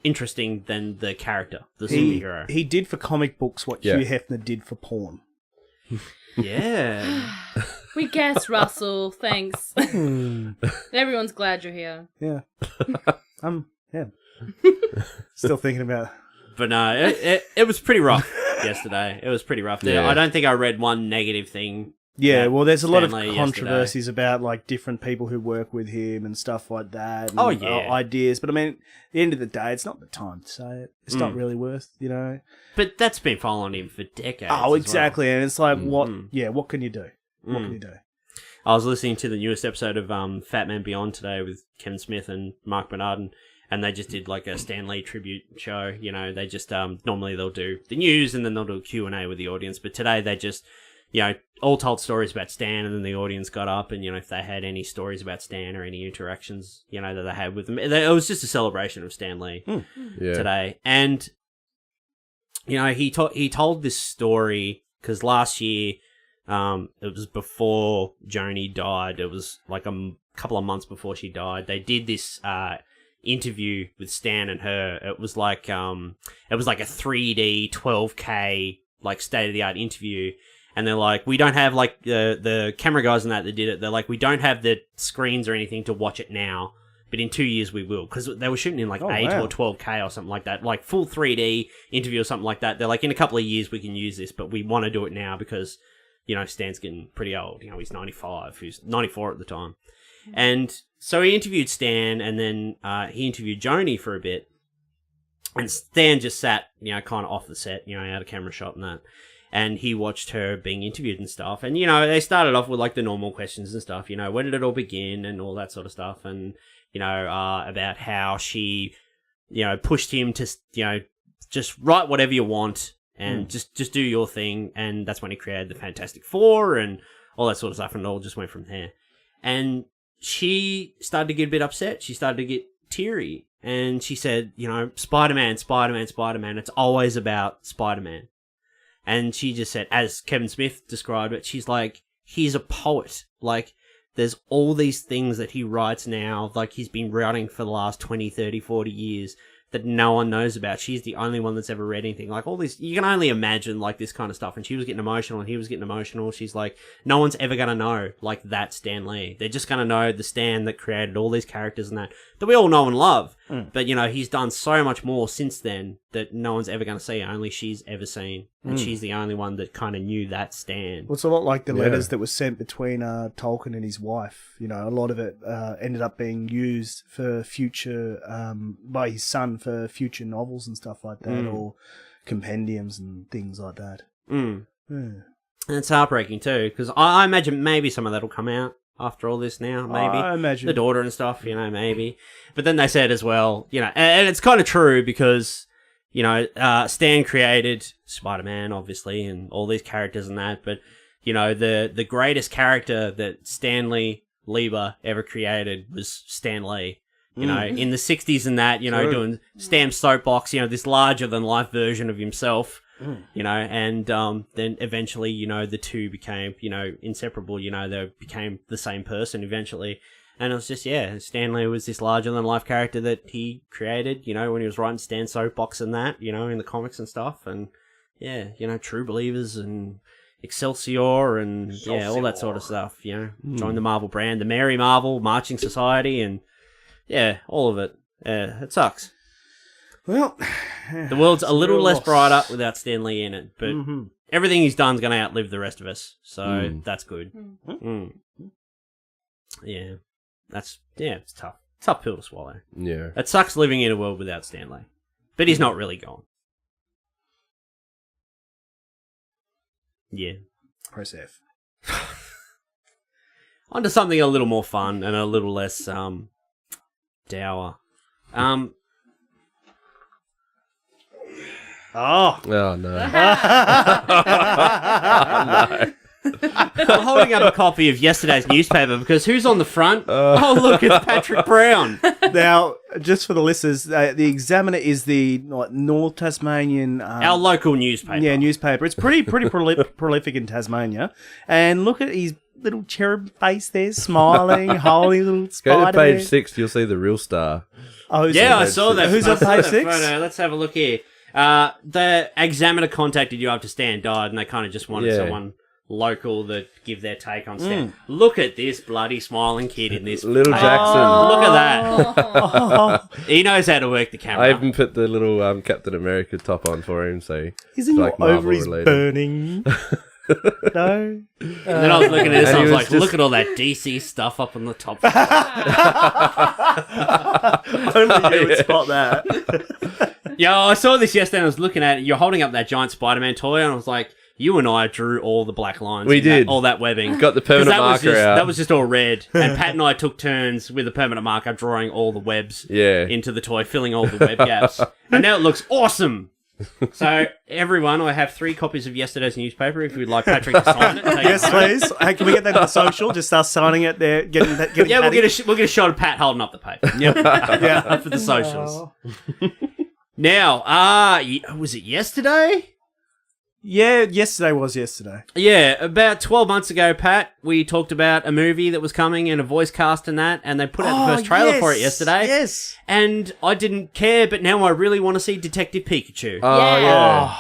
interesting than the character, the superhero. He did for comic books what Hugh Hefner did for porn. Yeah. We guess, Russell. Thanks. Everyone's glad you're here. Yeah. Still thinking about it. But no, it was pretty rough yesterday. It was pretty rough. Yeah. I don't think I read one negative thing. Yeah, well, there's a lot of Stan Lee controversies about like different people who work with him and stuff like that. And, Oh, yeah. ideas. But I mean, at the end of the day, it's not the time to say it. It's not really worth, But that's been following him for decades. Oh, as exactly. And it's like, what can you do? What can you do? I was listening to the newest episode of Fat Man Beyond today with Kevin Smith and Mark Bernard, and they just did like a Stan Lee tribute show. They just normally they'll do the news and then they'll do a Q&A with the audience. But today they just, all told stories about Stan, and then the audience got up and, if they had any stories about Stan or any interactions, that they had with them. It was just a celebration of Stan Lee today. And, he told this story because last year, it was before Joni died. It was like a couple of months before she died. They did this interview with Stan and her. It was like a 3D 12K like state of the art interview. And they're like, we don't have like the camera guys and that did it. They're like, we don't have the screens or anything to watch it now, but in 2 years we will, because they were shooting in like 8 or 12K or something like that, like full 3D interview or something like that. They're like, in a couple of years we can use this, but we want to do it now because Stan's getting pretty old. He's 95. He was 94 at the time. And so he interviewed Stan, and then he interviewed Joni for a bit. And Stan just sat, kind of off the set, out of camera shot and that. And he watched her being interviewed and stuff. And, they started off with like the normal questions and stuff. When did it all begin and all that sort of stuff. And, about how she, pushed him to, just write whatever you want. And just do your thing, and that's when he created the Fantastic Four and all that sort of stuff, and it all just went from there. And she started to get a bit upset. She started to get teary, and she said, Spider-Man, Spider-Man, Spider-Man. It's always about Spider-Man. And she just said, as Kevin Smith described it, she's like, he's a poet. Like, there's all these things that he writes now, like he's been writing for the last 20, 30, 40 years that no one knows about. She's the only one that's ever read anything. Like, all this, you can only imagine, like, this kind of stuff. And she was getting emotional, and he was getting emotional. She's like, no one's ever going to know, like, that Stan Lee. They're just going to know the Stan that created all these characters and that we all know and love. But, you know, he's done so much more since then that no one's ever going to see. Only she's ever seen. And she's the only one that kind of knew that Stan. Well, it's a lot like the letters that were sent between Tolkien and his wife. You know, a lot of it ended up being used for future, by his son for future novels and stuff like that, or compendiums and things like that. And it's heartbreaking too, because I imagine maybe some of that will come out after all this now, maybe. I imagine. The daughter and stuff, you know, maybe. But then they said as well, you know, and it's kind of true because, you know, Stan created Spider-Man, obviously, and all these characters and that, but, you know, the greatest character that Stanley Lieber ever created was Stan Lee. You know, in the 60s and that, you know, doing Stam's Soapbox, you know, this larger-than-life version of himself, you know, and then eventually, you know, the two became, you know, inseparable, you know, they became the same person eventually. And it was just, yeah, Stan Lee was this larger-than-life character that he created, you know, when he was writing Stan Soapbox and that, you know, in the comics and stuff. And, yeah, you know, True Believers and Excelsior and, yeah, all that sort of stuff, you know. Joined the Marvel brand, the Mary Marvel, Marching Society, and, yeah, all of it. It sucks. Well, the world's a little less brighter without Stan Lee in it, but everything he's done's going to outlive the rest of us, so that's good. Yeah, it's tough. Tough pill to swallow. Yeah. It sucks living in a world without Stan Lee, but he's not really gone. Yeah. Press F. On to something a little more fun and a little less dour. Oh no. No. I'm holding up a copy of yesterday's newspaper because who's on the front? Oh, look, it's Patrick Brown. Now, just for the listeners, the Examiner is the North Tasmanian... our local newspaper. Yeah, newspaper. It's pretty prolific in Tasmania. And look at his little cherub face there, smiling, holy little spider. Go to page 6, you'll see the real star. Oh, yeah, I saw that. Who's on page 6? Let's have a look here. The Examiner contacted you after Stan died, and they kind of just wanted someone local to give their take on Stan. Look at this bloody smiling kid in this. Little Jackson. Look at that. He knows how to work the camera. I even put the little Captain America top on for him, so isn't like your ovaries related. burning? No. And then I was looking at this, and I was like, look at all that DC stuff up on the top. Only you would spot that. Yeah, I saw this yesterday, and I was looking at it. You're holding up that giant Spider-Man toy, and I was like, you and I drew all the black lines. We did. All that webbing. Got the permanent marker out. That was just all red. And Pat and I took turns with the permanent marker drawing all the webs into the toy, filling all the web gaps. And now it looks awesome. So, everyone, I have 3 copies of yesterday's newspaper if you'd like Patrick to sign it. Yes, please. Hey, can we get that to the social? Just start signing it there. Getting yeah, we'll get a shot of Pat holding up the paper. Yep. Yeah. For the socials. Now, was it yesterday? Yeah, yesterday was yesterday. Yeah, about 12 months ago, Pat, we talked about a movie that was coming and a voice cast and that, and they put out the first trailer for it yesterday. Yes. And I didn't care, but now I really want to see Detective Pikachu. Yeah,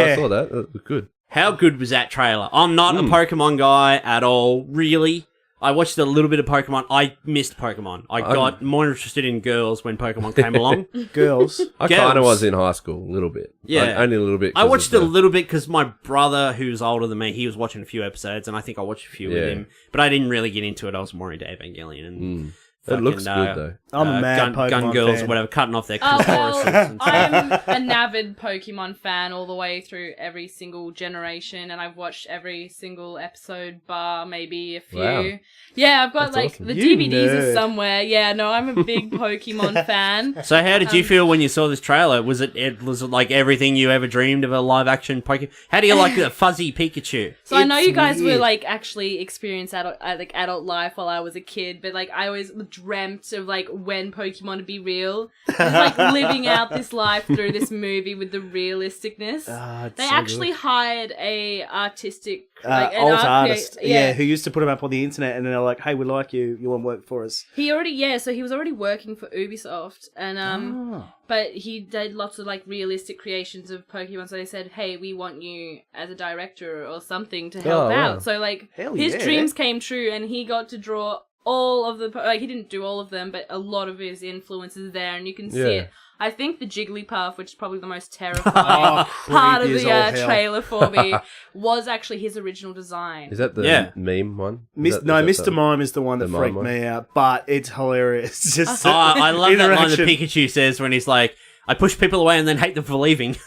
I saw that. It was good. How good was that trailer? I'm not a Pokemon guy at all, really. I watched a little bit of Pokemon. I missed Pokemon. I got more interested in girls when Pokemon came along. Girls. I kind of was in high school, a little bit. Yeah. Only a little bit. I watched a little bit because my brother, who's older than me, he was watching a few episodes, and I think I watched a few with him. But I didn't really get into it. I was more into Evangelion. And it looks good, though. I'm a mad Pokemon gun girls fan. or whatever, cutting off their Oh, clitorises well, and I'm an avid Pokemon fan all the way through every single generation, and I've watched every single episode bar maybe a few. Wow. Yeah, I've got That's awesome. the You DVDs nerd. are somewhere. Yeah, no, I'm a big Pokemon fan. So how did you feel when you saw this trailer? Was it like everything you ever dreamed of a live action Pokemon? How do you like the fuzzy Pikachu? So I know It's you guys weird. were like actually experience adult life while I was a kid, but like I always the dreamt of like when Pokemon would be real. He's like living out this life through this movie with the realisticness. They so actually good. hired a artistic like an alt art artist, creator. who used to put him up on the internet, and then they're like, "Hey, we like you. You want to work for us?" He was already working for Ubisoft, and but he did lots of like realistic creations of Pokemon. So they said, "Hey, we want you as a director or something to help out." wow. So like Hell his yeah. dreams came true, and he got to draw all of the he didn't do all of them, but a lot of his influences there, and you can see it. I think the Jigglypuff, which is probably the most terrifying part of creepy as the all hell. trailer for me, was actually his original design. Is that the meme one? Mr. Mime is the one that the freaked Mime one? me out, but it's hilarious. Just I love that line that interaction. Pikachu says when he's like, I push people away and then hate them for leaving.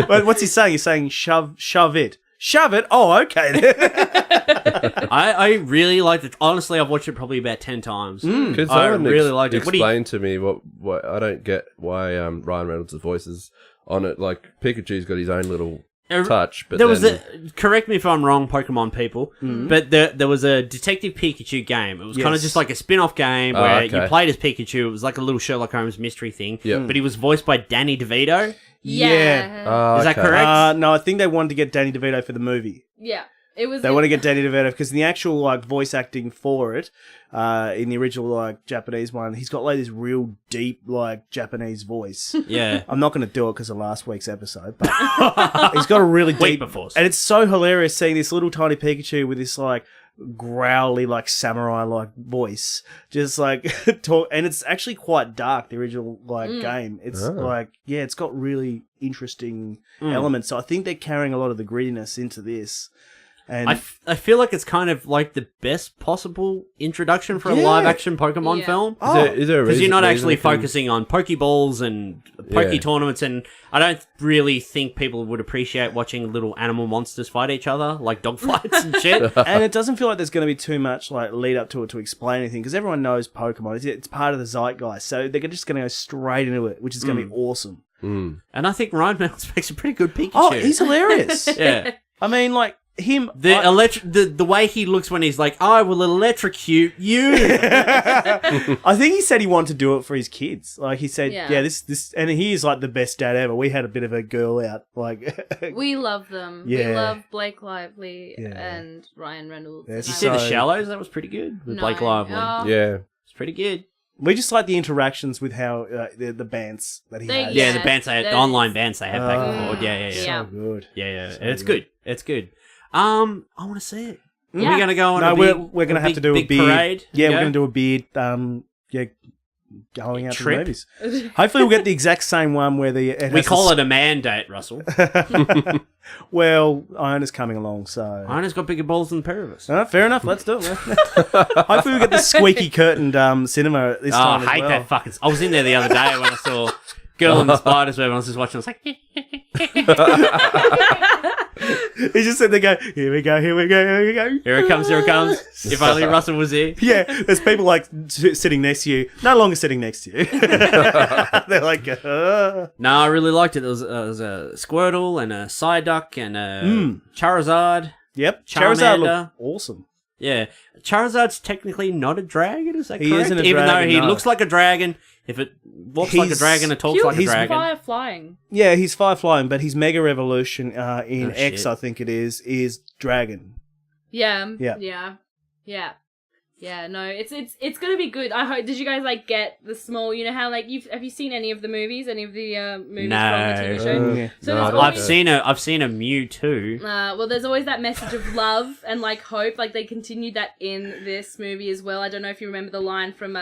But what's he saying? He's saying, shove it. Shove it? Oh, okay. I really liked it. Honestly, I've watched it probably about 10 times. Could I someone really liked it. What do you- explain to me what I don't get why Ryan Reynolds' voice is on it. Like Pikachu's got his own little touch, but there was then, correct me if I'm wrong, Pokemon people, but there was a Detective Pikachu game. It was kind of Yes. just like a spin-off game where okay. you played as Pikachu. It was like a little Sherlock Holmes mystery thing. Yeah. But he was voiced by Danny DeVito. Yeah. Is that okay. correct? No, I think they wanted to get Danny DeVito for the movie. Yeah. It was. They want to get Danny DeVito because in the actual like voice acting for it, in the original like Japanese one, he's got like this real deep like Japanese voice. Yeah. I'm not going to do it because of last week's episode, but he's got a really Week deep. before. And it's so hilarious seeing this little tiny Pikachu with this like growly like samurai like voice, just like talk. And it's actually quite dark. The original like game. It's like it's got really interesting elements. So I think they're carrying a lot of the grittiness into this. And I feel like it's kind of like the best possible introduction for a live-action Pokemon film. Is there a Because you're not reason actually it can- focusing on Pokeballs and Poke Yeah. tournaments, and I don't really think people would appreciate watching little animal monsters fight each other, like dogfights and shit. and it doesn't feel like there's going to be too much like lead up to it to explain anything because everyone knows Pokemon. It's part of the zeitgeist, so they're just going to go straight into it, which is going to be awesome. Mm. And I think Ryan Reynolds makes a pretty good Pikachu. Oh, he's hilarious. yeah. I mean, like him. The way he looks when he's like, I will electrocute you. I think he said he wanted to do it for his kids. Like he said, Yeah. this, and he is like the best dad ever. We had a bit of a girl out, like We love them. We Yeah. love Blake Lively Yeah. and Ryan Reynolds. Yes. and You I see The So- Shallows? That was pretty good with Blake Lively. Oh, Yeah. It's pretty good. we just like the interactions with how the bands that he They- has. Yeah, Yeah, the bands, the that online is- bands they have back and forth. Yeah. Yeah. So good. Yeah. So It's good. good. It's good. I want to see it. Yeah. We're gonna go on. No, a big, we're gonna a have big, to do a big beard parade. Yeah, we're gonna do a beard. Going out Trip. to the movies. Hopefully, we'll get the exact same one where We call it a mandate, Russell. Well, Iona's coming along, so Iona's got bigger balls than the pair of us. fair enough. Let's do it. Man. Hopefully, we get the squeaky curtained cinema this Oh, time. I hate as well. that fucking. I was in there the other day when I saw Girl in the Spider's Web. And I was just watching. I was like, He just said they go, here we go, here we go, here we go. here it comes, here it comes. If only Russell was here. Yeah, there's people like sitting next to you, no longer sitting next to you. They're like, No, I really liked it. There was a Squirtle and a Psyduck and a Charizard. Yep, Charizard Charmander. looked awesome. Yeah, Charizard's technically not a dragon. Is that He correct? isn't a Even dragon, though he no. looks like a dragon. If it walks like a He's dragon, it talks Cute. like a He's dragon. Fire flying. Yeah, he's fire flying, but his Mega Revolution in Oh, X, shit. I think it is dragon. Yeah. Yeah. Yeah. Yeah. Yeah, no, it's gonna be good. I hope. Did you guys like get the small? You know how like have you seen any of the movies? Any of the movies No. from the TV show? Yeah. So No, there's I've always, seen a Mew too. well, there's always that message of love and like hope. Like they continued that in this movie as well. I don't know if you remember the line from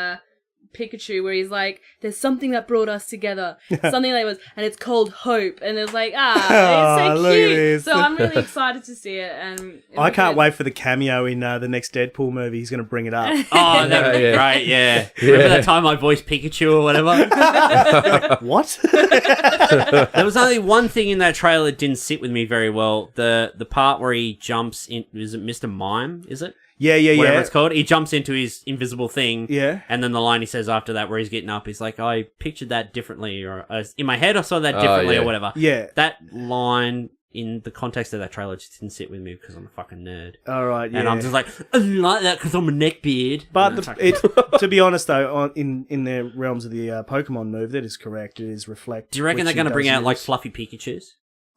Pikachu where he's like, "There's something that brought us together, something that was, and it's called hope." And it's like, it's so Look at cute. this. So I'm really excited to see it. And I can't wait for the cameo in the next Deadpool movie. He's going to bring it up. Oh, that would be Yeah. great. Yeah. Remember that time I voiced Pikachu or whatever? What? There was only one thing in that trailer that didn't sit with me very well. The part where he jumps in. Is it Mr. Mime? Is it? Yeah, Whatever it's called. He jumps into his invisible thing. Yeah. And then the line he says after that where he's getting up, he's like, I pictured that differently. Or in my head I saw that differently yeah. or whatever. Yeah. That line in the context of that trailer, it just didn't sit with me because I'm a fucking nerd. All right, yeah. And I'm just like, I don't like that because I'm a neckbeard. But to be honest, though, in the realms of the Pokemon move, that is correct. It is reflect. Do you reckon they're going to bring out like fluffy Pikachus?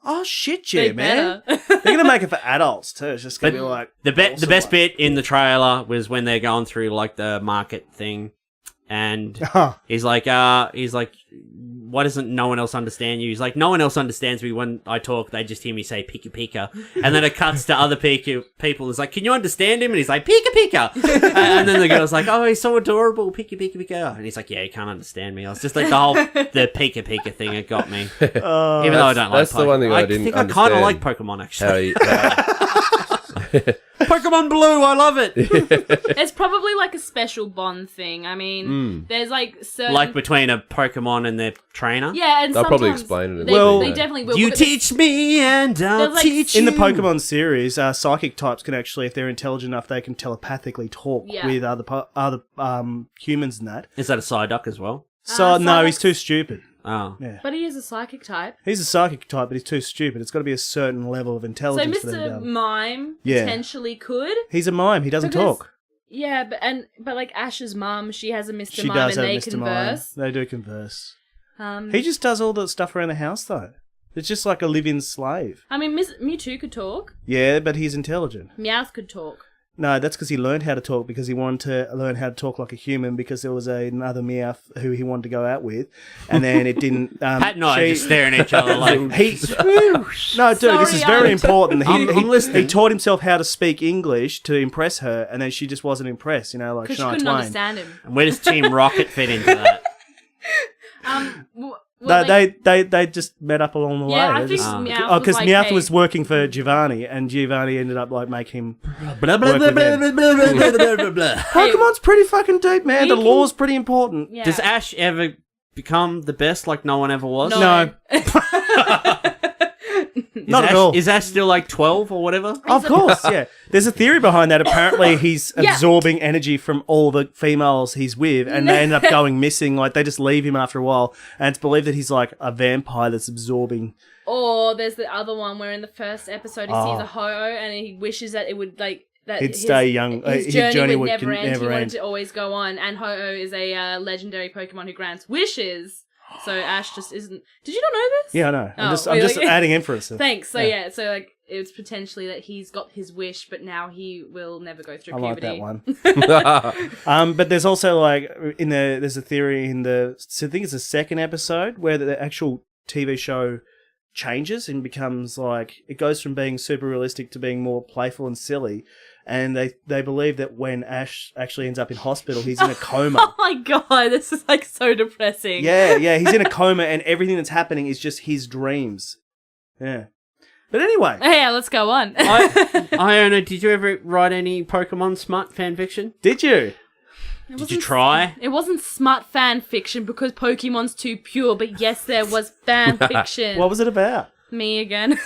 Oh shit, yeah, They man! better. They're going to make it for adults too. It's just going to be like the awesome best one. bit in the trailer was when they're going through like the market thing, and he's like, why doesn't no one else understand you? He's like, no one else understands me when I talk. They just hear me say Pika Pika. And then it cuts to other people. It's like, can you understand him? And he's like, Pika Pika. And then the girl's like, oh, he's so adorable. Pika Pika Pika. And he's like, yeah, you can't understand me. I was just like, the Pika Pika thing, it got me. Even though I don't like that's the one thing I didn't think I kind of understand. like Pokemon, actually. How Pokemon Blue, I love it. It's probably like a special Bond thing. I mean, there's like certain... Like between a Pokemon and their trainer. Yeah, and They'll probably sometimes explain it. They, Well, they definitely will. You but teach me and I'll There's, like, teach you. in the Pokemon series, psychic types can actually, if they're intelligent enough, they can telepathically talk Yeah. with other humans and that. Is that a Psyduck as well? So no, Psyducks- he's too stupid. Oh. Yeah. But he is a psychic type. He's a psychic type, but he's too stupid. It's got to be a certain level of So intelligence for them to Mr. go. Mime Yeah. potentially could. He's a mime. He doesn't Because- talk. Yeah, but like Ash's mum, she has a Mr. She Mime does and have they Mr. Mime. converse. They do converse. Um, He just does all the stuff around the house, though. It's just like a live-in slave. I mean, Mewtwo could talk. Yeah, but he's intelligent. Meowth could talk. No, that's because he learned how to talk because he wanted to learn how to talk like a human because there was another Meowth who he wanted to go out with, and then it didn't. Pat and I are just staring at each other like... No, dude, this Sorry, is very important. I'm listening. He taught himself how to speak English to impress her, and then she just wasn't impressed, like Because she Shania couldn't Twain. understand him. And where does Team Rocket fit into that? No, they just met up along the Yeah, way. I They think just- Meowth Oh, because was like, Meowth hey- was working for Giovanni, and Giovanni ended up like making him. Blah, blah, blah, Work blah, with blah, blah, blah, blah, blah, blah. Pokemon's pretty fucking deep, man. The can- law's pretty important. Yeah. Does Ash ever become the best like no one ever was? No. Not at all. Is Ash still like 12 or whatever? Of course, yeah. There's a theory behind that. Apparently, he's Yeah. absorbing energy from all the females he's with, and they end up going missing. Like, they just leave him after a while. And it's believed that he's like a vampire that's absorbing. Or there's the other one where in the first episode he sees Oh. a Ho-Oh and he wishes that it would like that He'd stay young. His His journey, would would never end. never He wanted end. to always go on. And Ho-Oh is a legendary Pokemon who grants wishes. So Ash just isn't. Did you not know this? Yeah, I know. I'm Oh, just really? adding emphasis. Thanks. So Yeah. yeah, so like it's potentially that he's got his wish, but now he will never go through I like puberty. that one. But there's also like there's a theory in so I think it's the second episode where the actual TV show changes and becomes like it goes from being super realistic to being more playful and silly. And they believe that when Ash actually ends up in hospital, he's in a coma. Oh my god, this is like so depressing. Yeah, he's in a coma, and everything that's happening is just his dreams. Yeah. But anyway, Yeah, let's go on. Iona, did you ever write any Pokemon smut fan fiction? did you? Did you try? It wasn't smart fan fiction because Pokemon's too pure, but yes, there was fan fiction. What was it about? Me again.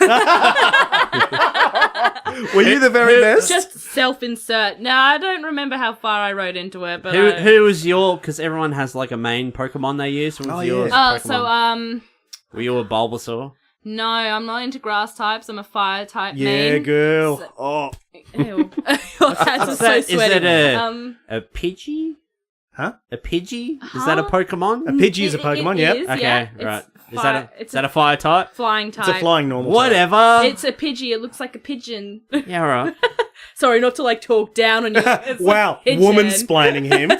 Were you the very best? Just self-insert. No, I don't remember how far I wrote into it, but Who was your... Because everyone has like a main Pokemon they use. What was Oh, yours? yeah. Pokemon? Were you a Bulbasaur? No, I'm not into grass types. I'm a fire type Yeah, main. girl. So- Oh. Ew. Your cats are so Is sweaty. that a Pidgey? Huh? A Pidgey? Is that a Huh? Pokemon? A Pidgey is a It Pokemon, yep. is, Okay, yeah. right. It's Is that a fire type? flying type? It's a flying normal. type. Whatever. It's a Pidgey. It looks like a pigeon. Yeah, right. Sorry, not to like talk down on you. It's Wow, like a pigeon. woman splaining him.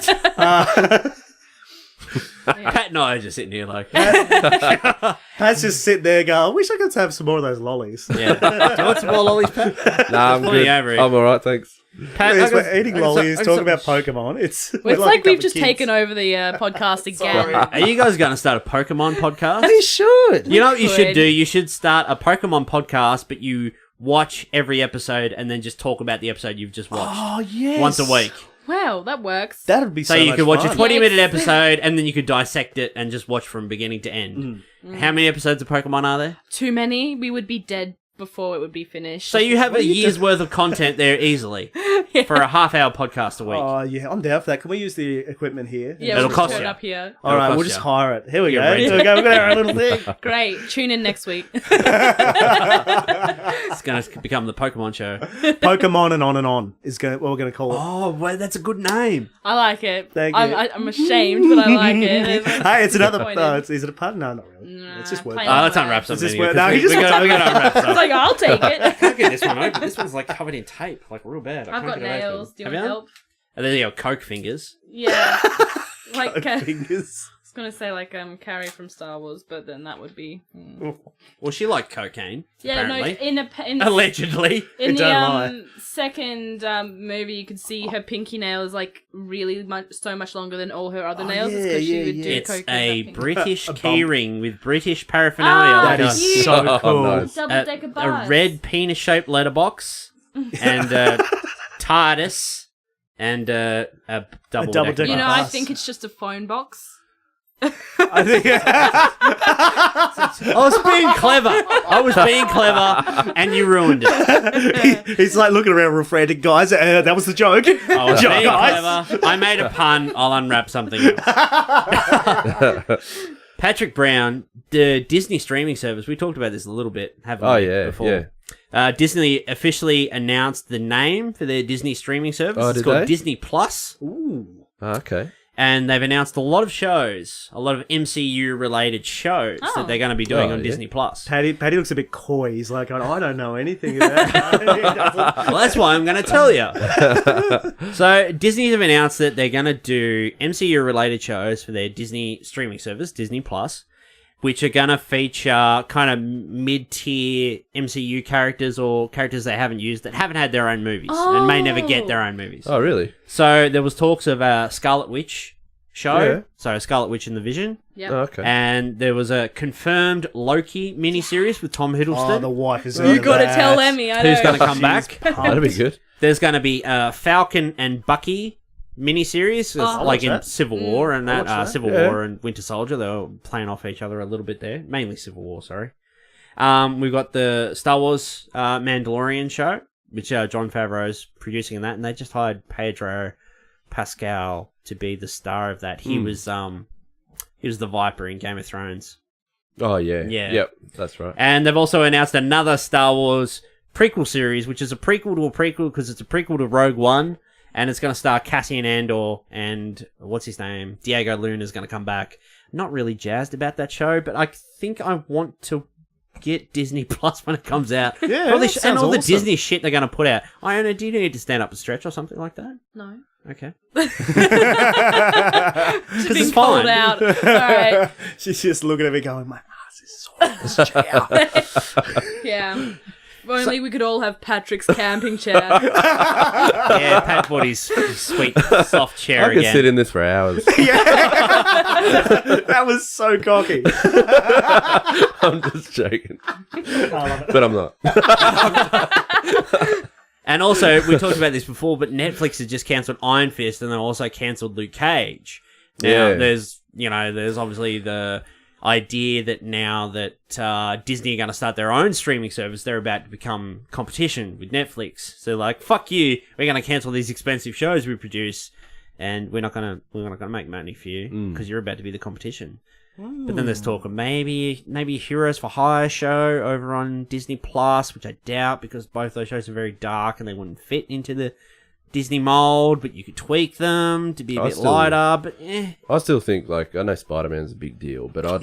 Pat and I are just sitting here like, Let's just sit there and go, I wish I could have some more of those lollies. yeah. Do you want some more lollies, Pat? Nah, I'm Plenty good. over here. I'm alright, thanks. Pat, Yes, I we're got- eating I got lollies, some- talking about Pokemon. It's It's we're like a couple we've just kids. taken over the podcast again. Are you guys going to start a Pokemon podcast? We should. You know what you should could. do? You should start a Pokemon podcast, but you watch every episode and then just talk about the episode you've just watched Oh, yes. once a week. Wow, that works. That'd be so So you much could watch fun. a 20-minute Yes. episode and then you could dissect it and just watch from beginning to end. How many episodes of Pokemon are there? Too many, we would be dead before it would be finished. So you have a you year's worth of content there easily. for a half-hour podcast a week. Oh, yeah, I'm down for that. Can we use the equipment here? Yeah, It'll we'll cost turn you. up here. All right, cost we'll just you. hire it. Here we go. You're ready. Here we go. We're going to have our little thing. Great. Tune in next week. It's going to become the Pokemon show. Pokemon and on is what we're going to call it. Oh, wait, that's a good name. I like it. Thank you. I'm ashamed, but I like it. Hey, it's another. Disappointed. Is it a pun? No, not really. Nah, It's just work. plain Let's old unwrap words. something. It's just here, word- 'cause no, he just we wants gotta unwrap I was stuff. like, I'll take it. Look at this one open. This one's like covered in tape, like real bad. I I've can't got get it open. nails. Do you Have want help? And then you got Coke fingers. Yeah. Like, I Fingers. was going to say, like, Carrie from Star Wars, but then that would be... Well, she liked cocaine, Yeah, apparently. no, in the Allegedly. In Don't lie. the second movie, you could see her pinky nail is like really so much longer than all her other nails. yeah, It's 'cause she yeah, would yeah. do It's coke with a her pinky. British A bump. keyring with British paraphernalia. Ah, like That a- is cute. so Oh, cool. nice. Double-decker a bus. red penis-shaped letterbox and TARDIS and a double-decker double-decker You know, bus. I think it's just a phone box. I think. I was being clever. I was being clever, and you ruined it. He's like looking around real frantic, guys. That was the joke. I was Joke, being guys. clever. I made a pun. I'll unwrap something else. Patrick Brown, the Disney streaming service. We talked about this a little bit, haven't we? Before. Disney officially announced the name for their Disney streaming service. Oh, it's did called they? Disney Plus. Ooh. Okay. And they've announced a lot of shows, a lot of MCU-related shows that they're going to be doing on yeah. Disney Plus. Paddy looks a bit coy. He's like, I don't know anything about it. Well, that's why I'm going to tell you. So, Disney have announced that they're going to do MCU-related shows for their Disney streaming service, Disney Plus, which are going to feature kind of mid-tier MCU characters or characters they haven't used that haven't had their own movies and may never get their own movies. Oh, really? So, there was talks of a Scarlet Witch show. Yeah. So, Scarlet Witch and the Vision. Yep. Oh, okay. And there was a confirmed Loki miniseries with Tom Oh, Hiddleston. the wife is. You got to tell Emmy. I know. who's going to come back. That'd be good. There's going to be a Falcon and Bucky miniseries, Oh. like in that. Civil War and I'll that, watch that. Civil Yeah. War and Winter Soldier. They were playing off each other a little bit there, mainly Civil War. Sorry. We've got the Star Wars Mandalorian show, which Jon Favreau's producing in that, and they just hired Pedro Pascal to be the star of that. He was the Viper in Game of Thrones. Oh, yeah. Yeah. Yep, that's right. And they've also announced another Star Wars prequel series, which is a prequel to a prequel because it's a prequel to Rogue One, and it's going to star Cassian Andor and what's his name? Diego Luna is going to come back. Not really jazzed about that show, but I think I want to get Disney Plus when it comes out. Yeah, all that and sounds all the awesome. Disney shit they're going to put out. Iona, do you need to stand up and stretch or something like that? No. Okay. Just it's being fine. called out. All right. She's just looking at me going, my ass is sore. This chair. Yeah. If only we could all have Patrick's camping chair. Yeah, Pat bought his sweet soft chair I could again. sit in this for hours. That was so cocky. I'm just joking. I love it. But I'm not. And also, we talked about this before, but Netflix has just cancelled Iron Fist, and they also cancelled Luke Cage. Now, Yeah. there's obviously the idea that now that Disney are going to start their own streaming service, they're about to become competition with Netflix. So, like, fuck you, we're going to cancel these expensive shows we produce, and we're not going to make money for you because you're about to be the competition. But then there's talk of maybe Heroes for Hire show over on Disney Plus, which I doubt because both those shows are very dark and they wouldn't fit into the Disney mold. But you could tweak them to be a bit lighter. But I still think, like, I know Spider-Man's a big deal, but I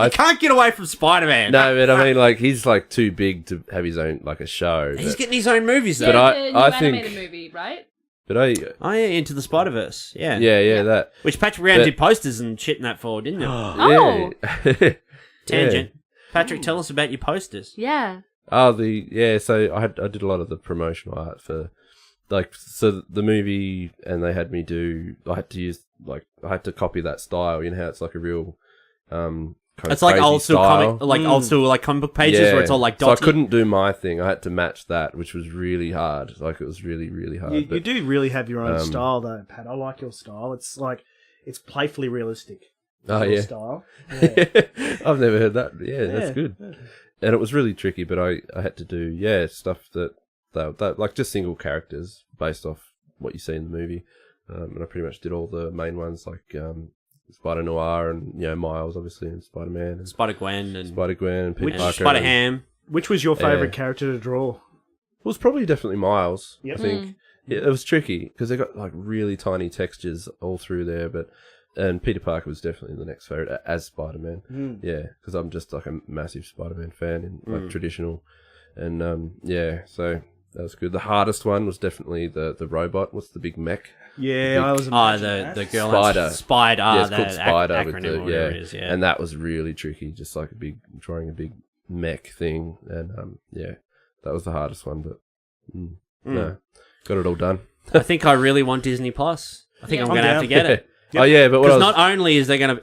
can't get away from Spider-Man. no, but I mean, like, he's like too big to have his own, like, a show. He's but- getting his own movies though. But Yeah, I- the new I think- animated movie, right? But I, Oh yeah, Into the Spider-Verse. Yeah. yeah, that. Which Patrick Brown But- did posters and shit in that for, didn't you? Oh. Yeah. Tangent. Patrick, tell us about your posters. Yeah. Oh, so I did a lot of the promotional art for, like, so the movie, and they had me I had to copy that style, you know how it's like a real, kind of It's like crazy old school style. old school comic book pages where it's all like So dotty. I couldn't do my thing. I had to match that, which was really hard. Like, it was really, really hard. You But do really have your own style, though, Pat. I like your style. It's like, it's playfully realistic. Oh, Your yeah. style. Yeah. I've never heard that. Yeah, Yeah. that's good. And it was really tricky, but I had to do, stuff that They're like just single characters based off what you see in the movie. And I pretty much did all the main ones like Spider Noir and Miles obviously and Spider-Man and Spider-Gwen and Peter Parker Spider-Ham. Which was your favourite character to draw? It was probably definitely Miles. Yep. I think it was tricky because they got like really tiny textures all through there, and Peter Parker was definitely the next favorite as Spider-Man. Yeah, because I'm just like a massive Spider-Man fan in like traditional, and so that was good. The hardest one was definitely the robot. What's the big mech? Yeah, I was the girl Spider. Spider. Yeah, it's called Spider. Acronym or whatever it is, yeah. And that was really tricky, just like drawing a big mech thing, and that was the hardest one. But no, got it all done. I think I really want Disney Plus. I think I'm going to have to get it. Yep. Oh yeah, but because not only is there going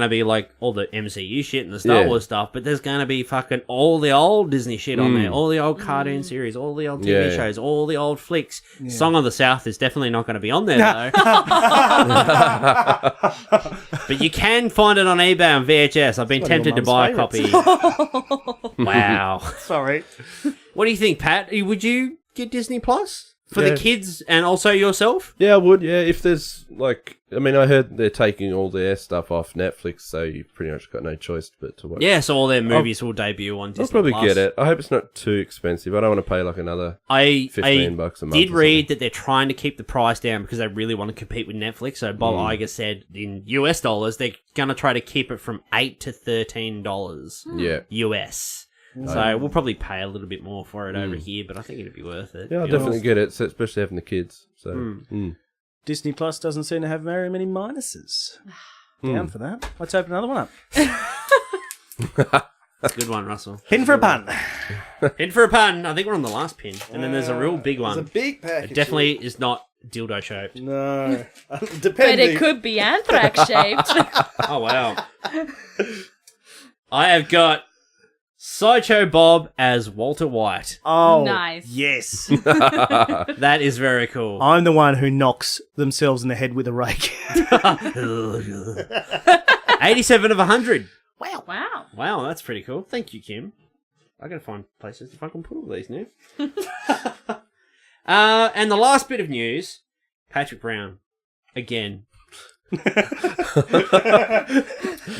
to be like all the MCU shit and the Star Wars stuff, but there's going to be fucking all the old Disney shit on there, all the old cartoon series, all the old TV shows, all the old flicks. Song of the South is definitely not going to be on there though. But you can find it on eBay on VHS. I've been tempted to buy a copy. Wow. Sorry. What do you think, Pat? Would you get Disney Plus? For the kids and also yourself? Yeah, I would, if there's, like... I mean, I heard they're taking all their stuff off Netflix, so you've pretty much got no choice but to watch. Yeah, so all their movies will debut on Disney+. I'll probably get it. I hope it's not too expensive. I don't want to pay, like, another $15 a month. I did read that they're trying to keep the price down because they really want to compete with Netflix. So Bob Iger said in US dollars, they're going to try to keep it from $8 to $13 US. So we'll probably pay a little bit more for it over here, but I think it'd be worth it. Yeah, I'll definitely get it, so especially having the kids. So Disney Plus doesn't seem to have very many minuses. Down for that. Let's open another one up. That's a good one, Russell. Pin for a pun. Pin for a pun. I think we're on the last pin. And then there's a real big one. It's a big package. It definitely is not dildo shaped. No. Depending. But it could be anthrax shaped. Oh, wow. I have got Sideshow Bob as Walter White. Oh, nice. Yes. That is very cool. I'm the one who knocks themselves in the head with a rake. 87 of 100. Wow. Wow, that's pretty cool. Thank you, Kim. I gotta find places to fucking put all these now. And the last bit of news, Patrick Brown. Again.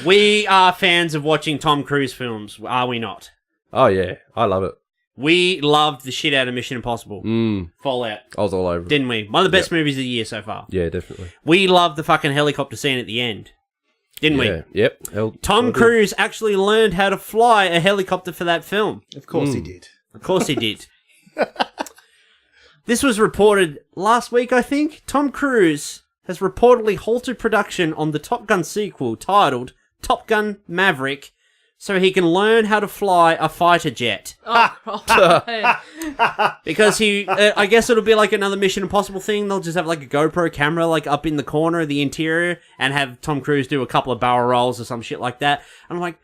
We are fans of watching Tom Cruise films, are we not? Oh, yeah. I love it. We loved the shit out of Mission Impossible. Fallout. I was all over it. Didn't we? One of the best movies of the year so far. Yeah, definitely. We loved the fucking helicopter scene at the end. Didn't we? Yep. Tom Cruise actually learned how to fly a helicopter for that film. Of course he did. Of course he did. This was reported last week, I think. Tom Cruise has reportedly halted production on the Top Gun sequel titled Top Gun Maverick so he can learn how to fly a fighter jet. Oh, God. Because I guess it'll be like another Mission Impossible thing. They'll just have like a GoPro camera like up in the corner of the interior and have Tom Cruise do a couple of barrel rolls or some shit like that. And I'm like,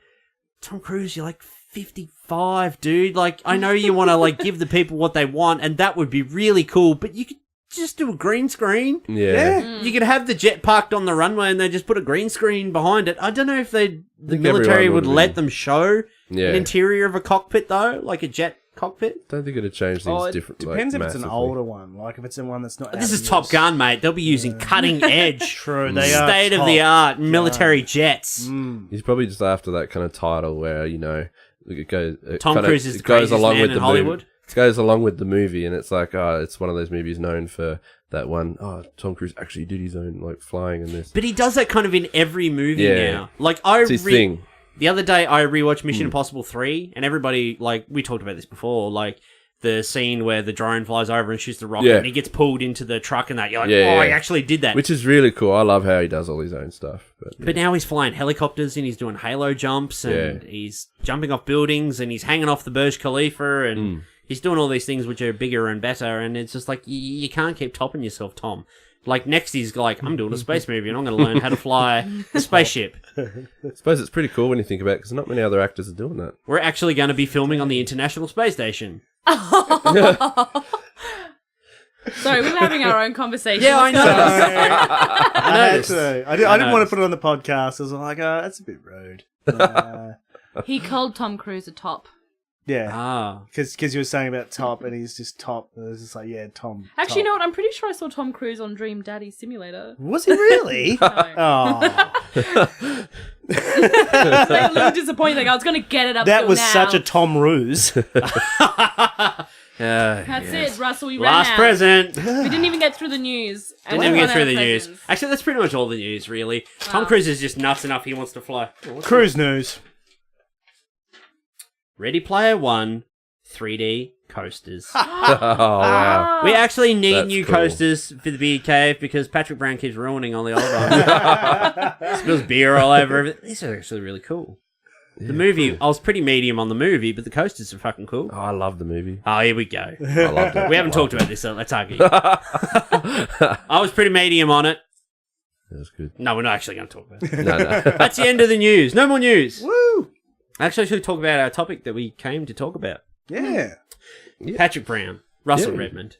Tom Cruise, you're like 55, dude. Like, I know you want to like give the people what they want and that would be really cool, but you could just do a green screen. Yeah. You could have the jet parked on the runway and they just put a green screen behind it. I don't know if the military would let them show an interior of a cockpit though, like a jet cockpit. Don't think it'd change things different. Depends like, if it's an massively. older one. Like if it's in one that's not. This is Top Gun, mate. They'll be using cutting edge, True, they are state of the art military jets. He's probably just after that kind of title where it goes. Tom Cruise is the craziest man in Hollywood. It goes along with the movie, and it's like, it's one of those movies known for that one. Oh, Tom Cruise actually did his own like flying in this. But he does that kind of in every movie now. Like it's his thing. The other day, I rewatched Mission Impossible 3, and everybody, like, we talked about this before, like, the scene where the drone flies over and shoots the rocket, and he gets pulled into the truck and that. You're like, he actually did that. Which is really cool. I love how he does all his own stuff. But now he's flying helicopters, and he's doing halo jumps, and he's jumping off buildings, and he's hanging off the Burj Khalifa, and he's doing all these things which are bigger and better, and it's just like, you can't keep topping yourself, Tom. Like, next he's like, I'm doing a space movie and I'm going to learn how to fly a spaceship. I suppose it's pretty cool when you think about it, because not many other actors are doing that. We're actually going to be filming on the International Space Station. Sorry, we're having our own conversation. Yeah, I know. I didn't want to put it on the podcast. I was like, that's a bit rude. He called Tom Cruise a top. Yeah. Ah. Because you were saying about Top, and he's just Top. And it was just like, yeah, Tom. Actually, you Top. know what? I'm pretty sure I saw Tom Cruise on Dream Daddy Simulator. Was he really? No. Oh. It's like a little disappointing. I was going to get it up That till was now. such a Tom Ruse. That's it, Russell. We ran Last out. present. We didn't even get through the news. Didn't even get through the news. Actually, that's pretty much all the news, really. Tom Cruise is just nuts enough. He wants to fly. Cruise news. Ready Player One, 3D coasters. Oh, wow. We actually need That's new cool. coasters for the beer cave because Patrick Brown keeps ruining all the old ones. Spills beer all over everything. These are actually really cool. The movie, I was pretty medium on the movie, but the coasters are fucking cool. Oh, I love the movie. Oh, here we go. I loved it. We haven't talked about this, so let's argue. I was pretty medium on it. That was good. No, we're not actually going to talk about it. No. That's the end of the news. No more news. Woo! Actually, I should talk about our topic that we came to talk about. Yeah. Patrick Brown, Russell Yeah. Redmond.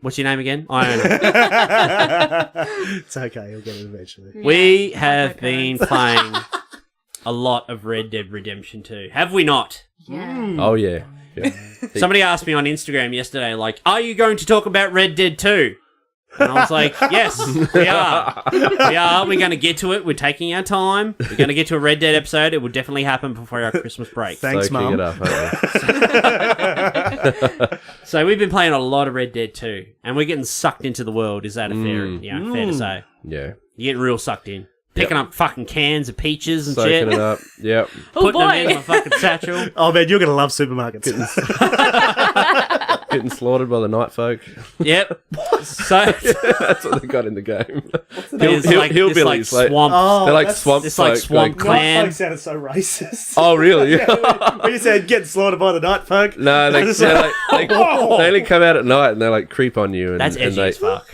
What's your name again? I don't know. It's okay. You'll get it eventually. We Yeah, have like my been parents. playing a lot of Red Dead Redemption 2. Have we not? Yeah. Oh, yeah. Somebody asked me on Instagram yesterday, like, are you going to talk about Red Dead 2? And I was like, yes, we are. We are. We're going to get to it. We're taking our time. We're going to get to a Red Dead episode. It will definitely happen before our Christmas break. Thanks, Soaking Mum. it up, aren't So we've been playing a lot of Red Dead 2, and we're getting sucked into the world. Is that a fair to say? we? Yeah. You get real sucked in. Picking up fucking cans of peaches and Soaking shit. it up. Yep. Oh Putting them in boy. my fucking satchel. Oh, man, you're going to love supermarkets. Getting slaughtered by the night folk. Yep. So That's what they got in the game. there's like hillbillies, like- swamp. Oh, They're like that's- swamp It's like folk, swamp Night clan. folk sounded so racist. Oh, really? When you said getting slaughtered by the night folk. No, they only come out at night and they like creep on you. And, That's and edgy they, as fuck.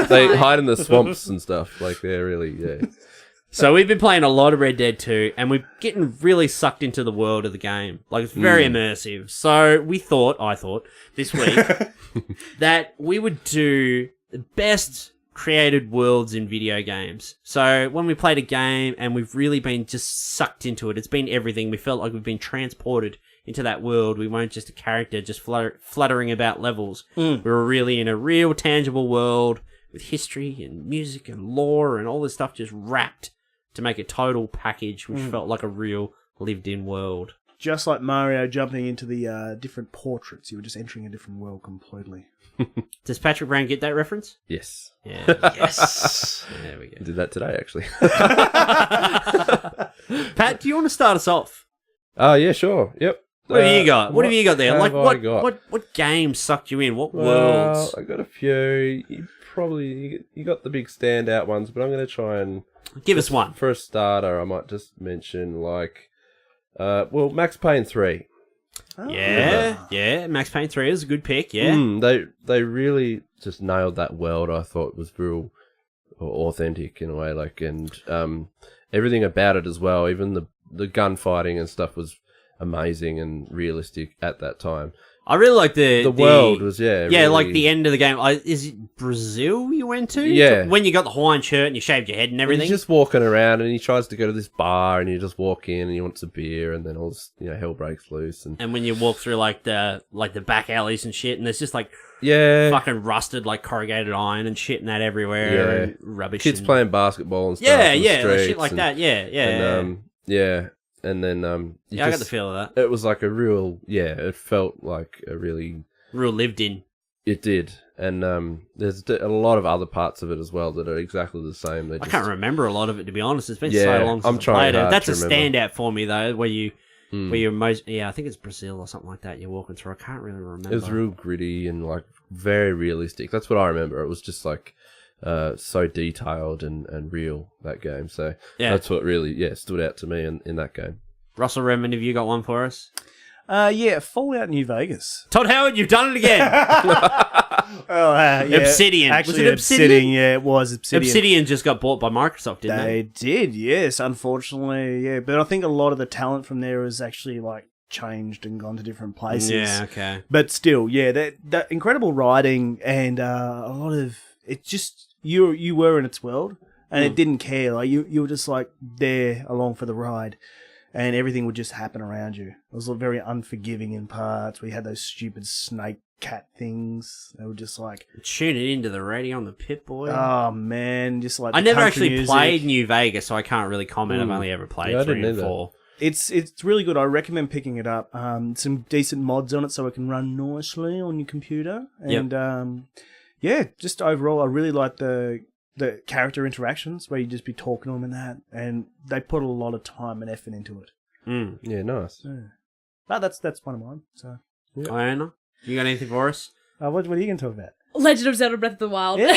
they hide in the swamps and stuff. Like they're really, yeah. So we've been playing a lot of Red Dead 2, and we're getting really sucked into the world of the game. Like, it's very immersive. So I thought, this week, that we would do the best created worlds in video games. So when we played a game and we've really been just sucked into it, it's been everything. We felt like we've been transported into that world. We weren't just a character just fluttering about levels. We were really in a real tangible world with history and music and lore and all this stuff just wrapped to make a total package which felt like a real lived-in world. Just like Mario jumping into the different portraits, you were just entering a different world completely. Does Patrick Brown get that reference? Yes. Yeah. Yes. There we I go. did that today, actually. Pat, do you want to start us off? Oh, yeah, sure. Yep. What have you got? What have you got there? have Like, I what, got? what games sucked you in? What Well, worlds? I got a few. You got the big standout ones, but I'm going to try and... Give us one. For a starter, I might just mention, like... Max Payne 3. Yeah. Max Payne 3 is a good pick, yeah. They really just nailed that world. I thought was real authentic in a way, like, and everything about it as well. Even the gunfighting and stuff was amazing and realistic at that time. I really like the world was really, like the end of the game. Is it Brazil you went to? Yeah. When you got the Hawaiian shirt and you shaved your head and everything. He's just walking around and he tries to go to this bar and you just walk in and he wants a beer and then all this, hell breaks loose and when you walk through like the back alleys and shit, and there's just like fucking rusted like corrugated iron and shit and that everywhere and rubbish. Kids playing basketball and stuff. Yeah, in the like streets shit like that. And then I got the feel of that. It was like a real it felt like a really Real lived in. It did. And there's a lot of other parts of it as well that are exactly the same. I can't remember a lot of it, to be honest. It's been Yeah, so long since I'm I trying played it. hard That's to a remember. standout for me though, where you're most I think it's Brazil or something like that. You're walking through. I can't really remember. It was real gritty and like very realistic. That's what I remember. It was just like so detailed and real, that game. So that's what really stood out to me in that game. Russell Redmond, have you got one for us? Fallout New Vegas. Todd Howard, you've done it again. Obsidian. Actually, Was it Obsidian? Yeah, it was Obsidian. Obsidian just got bought by Microsoft, didn't They did, yes, unfortunately, yeah. But I think a lot of the talent from there has actually like changed and gone to different places. Yeah, okay. But still, yeah, that incredible writing and a lot of it. Just you were in its world, and it didn't care. Like you were just like there along for the ride. and everything would just happen around you. It was very unforgiving in parts. We had those stupid snake cat things. They were just like tune it into the radio on the Pip-Boy. Oh man, just like I never country actually music. played New Vegas, so I can't really comment. I've only ever played 3 and 4. It's really good. I recommend picking it up. Some decent mods on it so it can run nicely on your computer. And just overall, I really like the character interactions where you just be talking to them and that, and they put a lot of time and effort into it. Yeah, nice. Yeah. But that's one of mine. So, Iona, you got anything for us? what are you going to talk about? Legend of Zelda Breath of the Wild. Yeah.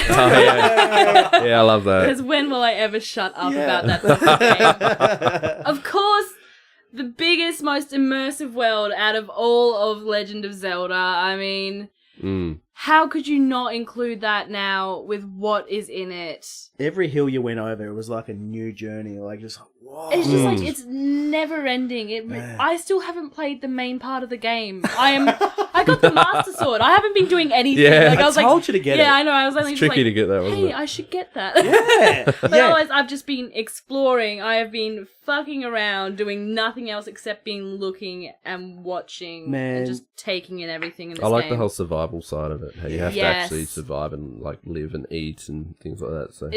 Yeah, I love that. Because when will I ever shut up about that fucking game? Of course, the biggest, most immersive world out of all of Legend of Zelda. I mean, how could you not include that now with what is in it? Every hill you went over, it was like a new journey. Like, just whoa. It's just like, it's never ending. I still haven't played the main part of the game. I got the Master Sword. I haven't been doing anything. Yeah. Like, I was told you to get it. Yeah, I know. I was only It's just tricky like, to get that, wasn't hey, it? I should get that. Yeah. But otherwise, I've just been exploring. I have been fucking around, doing nothing else except being looking and watching and just taking in everything in this I like game. the whole survival side of it. How you have to Yes. actually survive and like live and eat and things like that. So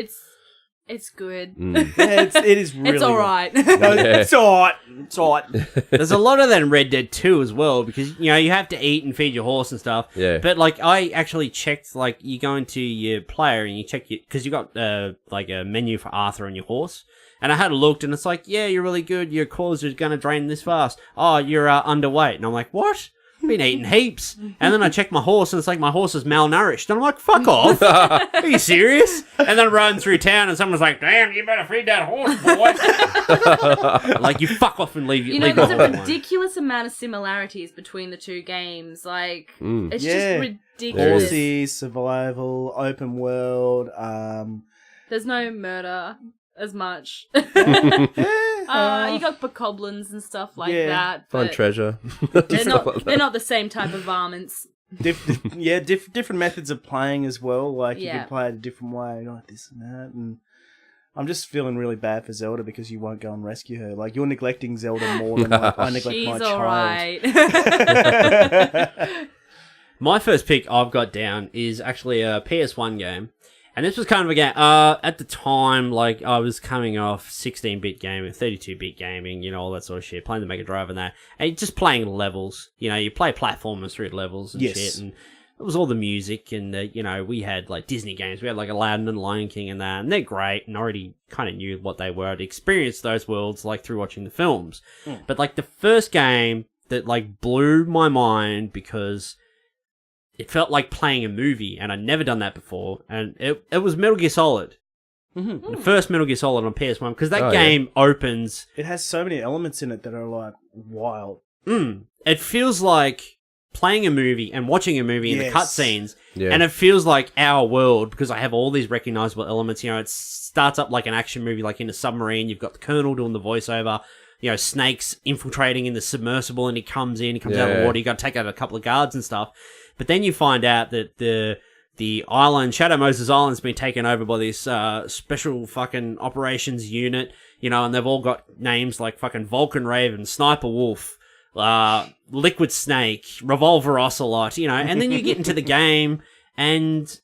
It's good. Yeah, it is really It's alright. No, it's alright. It's alright. There's a lot of that in Red Dead 2 as well, because, you have to eat and feed your horse and stuff. Yeah. But, like, I actually checked, like, you go into your player and you check because you got, like, a menu for Arthur on your horse. And I had a look, and it's like, yeah, you're really good. Your cause is going to drain this fast. Oh, you're underweight. And I'm like, what? I've been eating heaps. And then I check my horse, and it's like my horse is malnourished. And I'm like, fuck off. Are you serious? And then I'm riding through town, and someone's like, damn, you better feed that horse, boy. Like, you fuck off and leave There's my a horse alone. ridiculous amount of similarities between the two games. Like, it's Yeah. just ridiculous. Horsey, survival, open world. There's no murder as much. You got bokoblins and stuff like that. find but treasure. they're not the same type of varmints. Different methods of playing as well. Like you Yeah. can play it a different way, like this and that. And I'm just feeling really bad for Zelda because you won't go and rescue her. Like you're neglecting Zelda more than I neglect She's my child. alright. My first pick I've got down is actually a PS1 game. And this was kind of a game, at the time, like, I was coming off 16-bit gaming, 32-bit gaming, all that sort of shit, playing the Mega Drive and that, and just playing levels. You play platformers through levels and shit, and it was all the music, and, we had, like, Disney games. We had, like, Aladdin and Lion King and that, and they're great, and I already kind of knew what they were. I'd experienced those worlds, like, through watching the films. But, like, the first game that, like, blew my mind because it felt like playing a movie, and I'd never done that before, and it was Metal Gear Solid. The first Metal Gear Solid on PS1, because that game opens... It has so many elements in it that are, like, wild. It feels like playing a movie and watching a movie in the cutscenes, Yeah. and it feels like our world, because I have all these recognizable elements. It starts up like an action movie, like in a submarine. You've got the Colonel doing the voiceover. Snakes infiltrating in the submersible, and he comes out of the water. You got to take out a couple of guards and stuff. But then you find out that the island, Shadow Moses Island's been taken over by this special fucking operations unit, and they've all got names like fucking Vulcan Raven, Sniper Wolf, Liquid Snake, Revolver Ocelot, and then you get into the game, and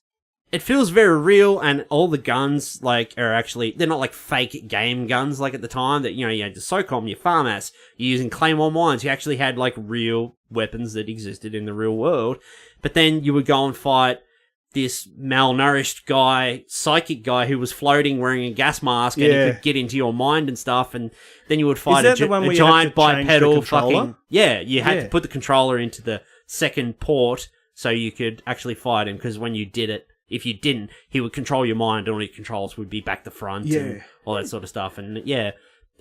it feels very real, and all the guns, like, are actually, they're not like fake game guns, like at the time, that, you had the SOCOM, your FARMAS, you're using Claymore mines, you actually had, like, real weapons that existed in the real world, but then you would go and fight this malnourished guy, psychic guy, who was floating wearing a gas mask, and he could get into your mind and stuff, and then you would fight a giant bipedal fucking... Yeah, you had to put the controller into the second port so you could actually fight him, because when you did it, if you didn't, he would control your mind, and all your controls would be back to front and all that sort of stuff. And it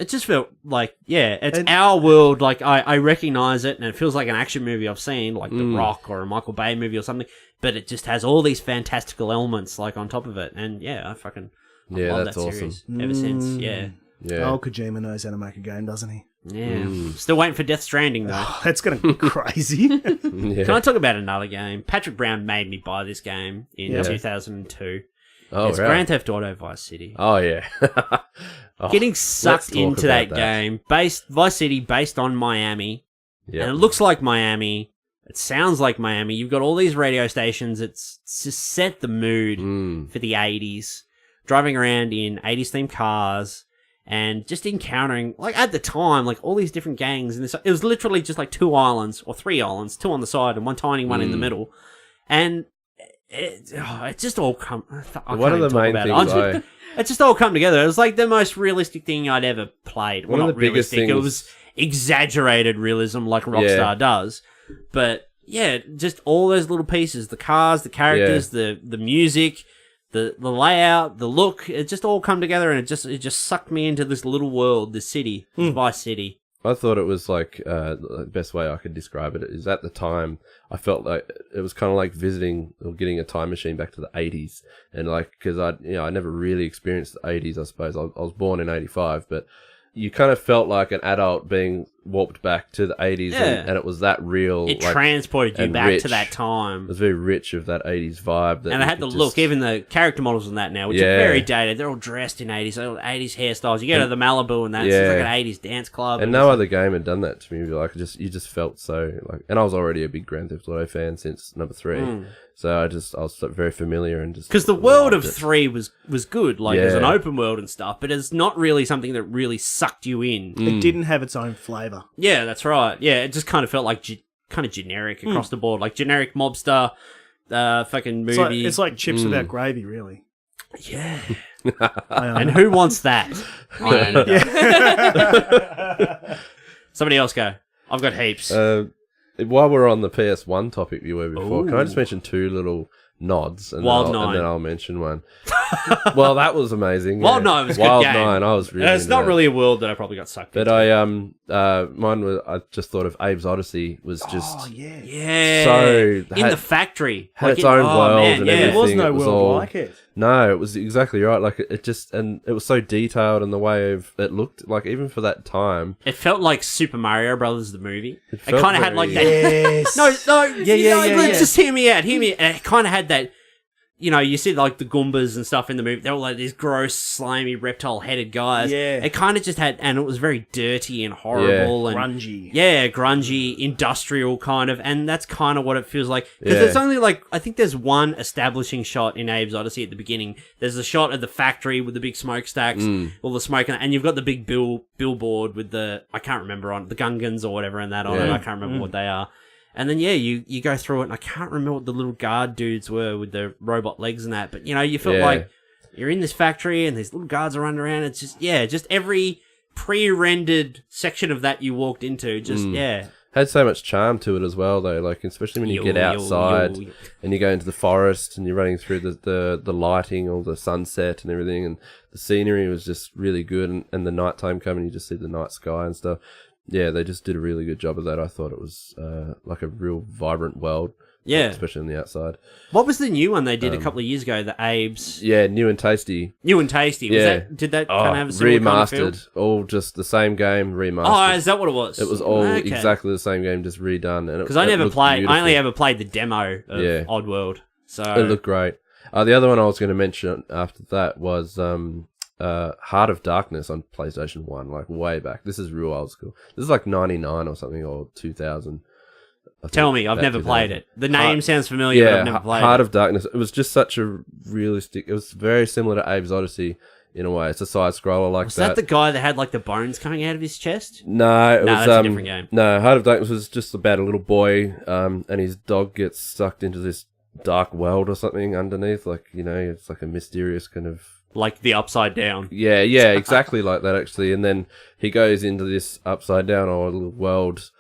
just felt like, it's our world. Like, I recognize it, and it feels like an action movie I've seen, like The Rock or a Michael Bay movie or something, but it just has all these fantastical elements, like, on top of it. And I fucking love that's that series ever since. Yeah. Oh, Kojima knows how to make a game, doesn't he? Yeah. Still waiting for Death Stranding, though. That's going to be crazy. Can I talk about another game? Patrick Brown made me buy this game in 2002. Oh, It's right. Grand Theft Auto Vice City. Oh, yeah. Oh, Getting let's sucked talk into about that game. Vice City based on Miami. Yeah. And it looks like Miami. It sounds like Miami. You've got all these radio stations. It's to set the mood for the 80s. Driving around in 80s themed cars and just encountering, like at the time, like all these different gangs. And it was literally just like 2 islands or 3 islands, 2 on the side and one tiny one in the middle. And it just all come. One of the main things it just all come together. It was like the most realistic thing I'd ever played. Well, One of not the biggest realistic. things... It was exaggerated realism like Rockstar does. But yeah, just all those little pieces, the cars, the characters, the music, the layout, the look, it just all come together and it just sucked me into this little world, this city, this Vice City. I thought it was like the best way I could describe it is at the time I felt like it was kind of like visiting or getting a time machine back to the 80s, and like because I never really experienced the 80s. I suppose I was born in 85, but you kind of felt like an adult being warped back to the 80s, and it was that real. It transported you back rich. to that time. It was very rich of that 80s vibe. And it had the look, even the character models in that now, which are very dated. They're all dressed in 80s, all 80s hairstyles. You go to the Malibu and that, it's like an 80s dance club. And no other game had done that to me. Like you just felt so like, and I was already a big Grand Theft Auto fan since number 3. So I was very familiar and just... Because the world of 3 was good. Like, it was an open world and stuff, but it's not really something that really sucked you in. It didn't have its own flavour. Yeah, that's right. Yeah, it just kind of felt like kind of generic across the board. Like, generic mobster, fucking movie. It's like chips without gravy, really. Yeah. And who wants that? Somebody else go. I've got heaps. While we're on the PS1 topic you were before, can I just mention 2 little nods? And Wild then Nine. And then I'll mention one. Well, that was amazing. Wild Nine was a good Wild game. Nine, I was really It's into not that. really a world that I probably got sucked But into. mine was, I just thought of Abe's Odyssey was just... Oh, yeah. Yeah. So... in the factory. Had its own world and There everything. was no It was world all- like it. No, it was exactly right. Like it just, and it was so detailed in the way it looked. Like even for that time, It felt like Super Mario Brothers, the movie. It felt kind of had like that. Yes. No, yeah. Just hear me out. It kind of had that. You know, you see like the Goombas and stuff in the movie. They're all like these gross, slimy, reptile-headed guys. Yeah. It kind of just had, and it was very dirty and horrible and Grungy. Yeah, grungy, industrial kind of, and that's kind of what it feels like. Because Yeah. there's only like, I think there's one establishing shot in Abe's Odyssey at the beginning. There's a shot of the factory with the big smokestacks, all the smoke, and you've got the big billboard with the, I can't remember on it, the Gungans or whatever and that on it. Yeah. I can't remember what they are. And then, yeah, you go through it, and I can't remember what the little guard dudes were with the robot legs and that, but, you know, you felt like you're in this factory, and these little guards are running around. It's just, just every pre-rendered section of that you walked into, had so much charm to it as well, though. Like especially when you get outside and you go into the forest and you're running through the lighting, all the sunset and everything, and the scenery was just really good. And the nighttime coming, you just see the night sky and stuff. Yeah, they just did a really good job of that. I thought it was like a real vibrant world. Yeah. Especially on the outside. What was the new one they did a couple of years ago? The Abe's. Yeah, new and tasty. New and tasty. Did that kind of have a similar kind of feel? Remastered. All just the same game, remastered. Oh, is that what it was? It was all exactly the same game, just redone. Because I never played. Beautiful. I only ever played the demo of Oddworld. So it looked great. The other one I was going to mention after that was Heart of Darkness on PlayStation 1, like way back. This is real old school. This is like 99 or something, or 2000. Tell me, I've never played it. The name sounds familiar, but I've never played Heart it. of Darkness. It was just such a realistic... It was very similar to Abe's Odyssey in a way. It's a side-scroller like Was that the guy that had like the bones coming out of his chest? No, it was that's a different game. No, Heart of Darkness was just about a little boy, and his dog gets sucked into this dark world or something underneath. Like, you know, it's like a mysterious kind of... Like the Upside Down. Yeah, exactly like that actually. And then he goes into this Upside Down or little world,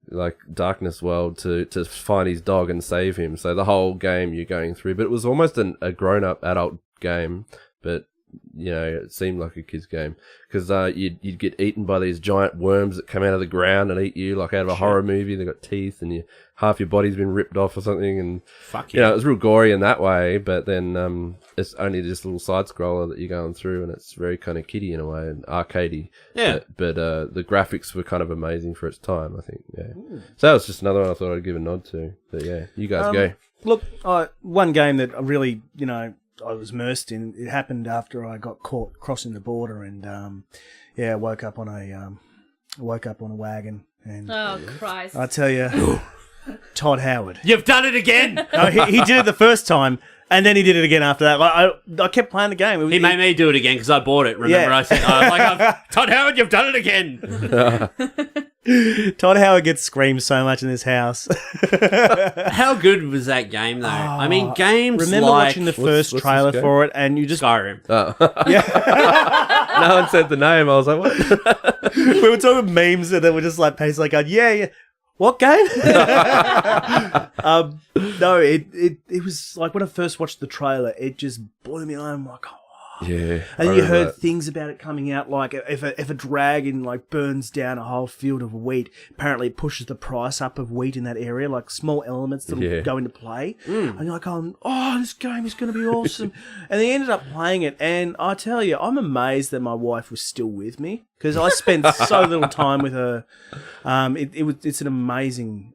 like darkness world, to find his dog and save him. So the whole game you're going through, but it was almost a grown-up adult game, but you know, it seemed like a kid's game because you'd get eaten by these giant worms that come out of the ground and eat you like out of a horror movie. They got teeth and half your body's been ripped off or something, and you know, it was real gory in that way. But then it's only just a little side scroller that you're going through, and it's very kind of kiddie in a way and arcadey. Yeah. But the graphics were kind of amazing for its time, I think. Yeah. So that was just another one I thought I'd give a nod to. But yeah, you guys go. Look, one game that really, you know, I was immersed in. It happened after I got caught crossing the border, and I woke up on a wagon, and Oh, Christ. I tell you, Todd Howard. You've done it again. No, he did it the first time, and then he did it again after that. Like, I kept playing the game. He made me do it again because I bought it. Remember, Yeah. I said, Todd Howard, you've done it again. Todd Howard gets screamed so much in this house. How good was that game, though? I mean, games Remember like watching the first what's trailer this game? for it, and you just Skyrim. No one said the name. I was like, what? we were talking memes, and then we're just like, Payne's like, yeah. What game? No, it was like when I first watched the trailer, it just blew me away. I'm like, oh. Yeah. And then I you remember heard that. things about it coming out, like if a dragon like burns down a whole field of wheat, apparently it pushes the price up of wheat in that area, like small elements that Yeah. go into play. And you're like, oh, this game is going to be awesome. And they ended up playing it, and I tell you, I'm amazed that my wife was still with me because I spent so little time with her. It's an amazing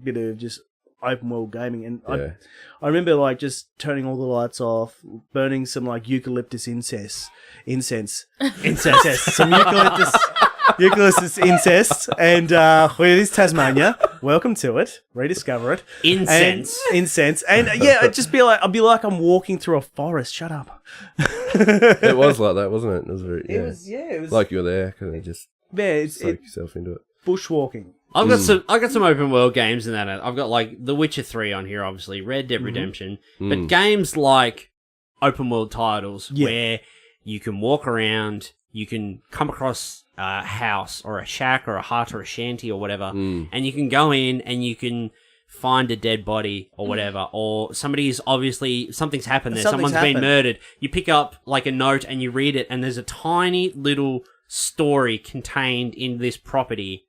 bit of just open world gaming, and Yeah. I remember like just turning all the lights off, burning some like eucalyptus incense, some eucalyptus incense, and where is Tasmania? Welcome to it. Rediscover it. Incense. And I'd just be like, I'm walking through a forest. Shut up. It was like that, wasn't it? It was very, It was like you were there, because you just it's soak yourself into it. bushwalking. I've got some open world games in that. I've got like The Witcher 3 on here, obviously, Red Dead Redemption, but games like open world titles where you can walk around, you can come across a house or a shack or a hut or a shanty or whatever, and you can go in and you can find a dead body or whatever, or somebody's obviously, something's happened there, someone's been murdered. You pick up like a note and you read it, and there's a tiny little story contained in this property.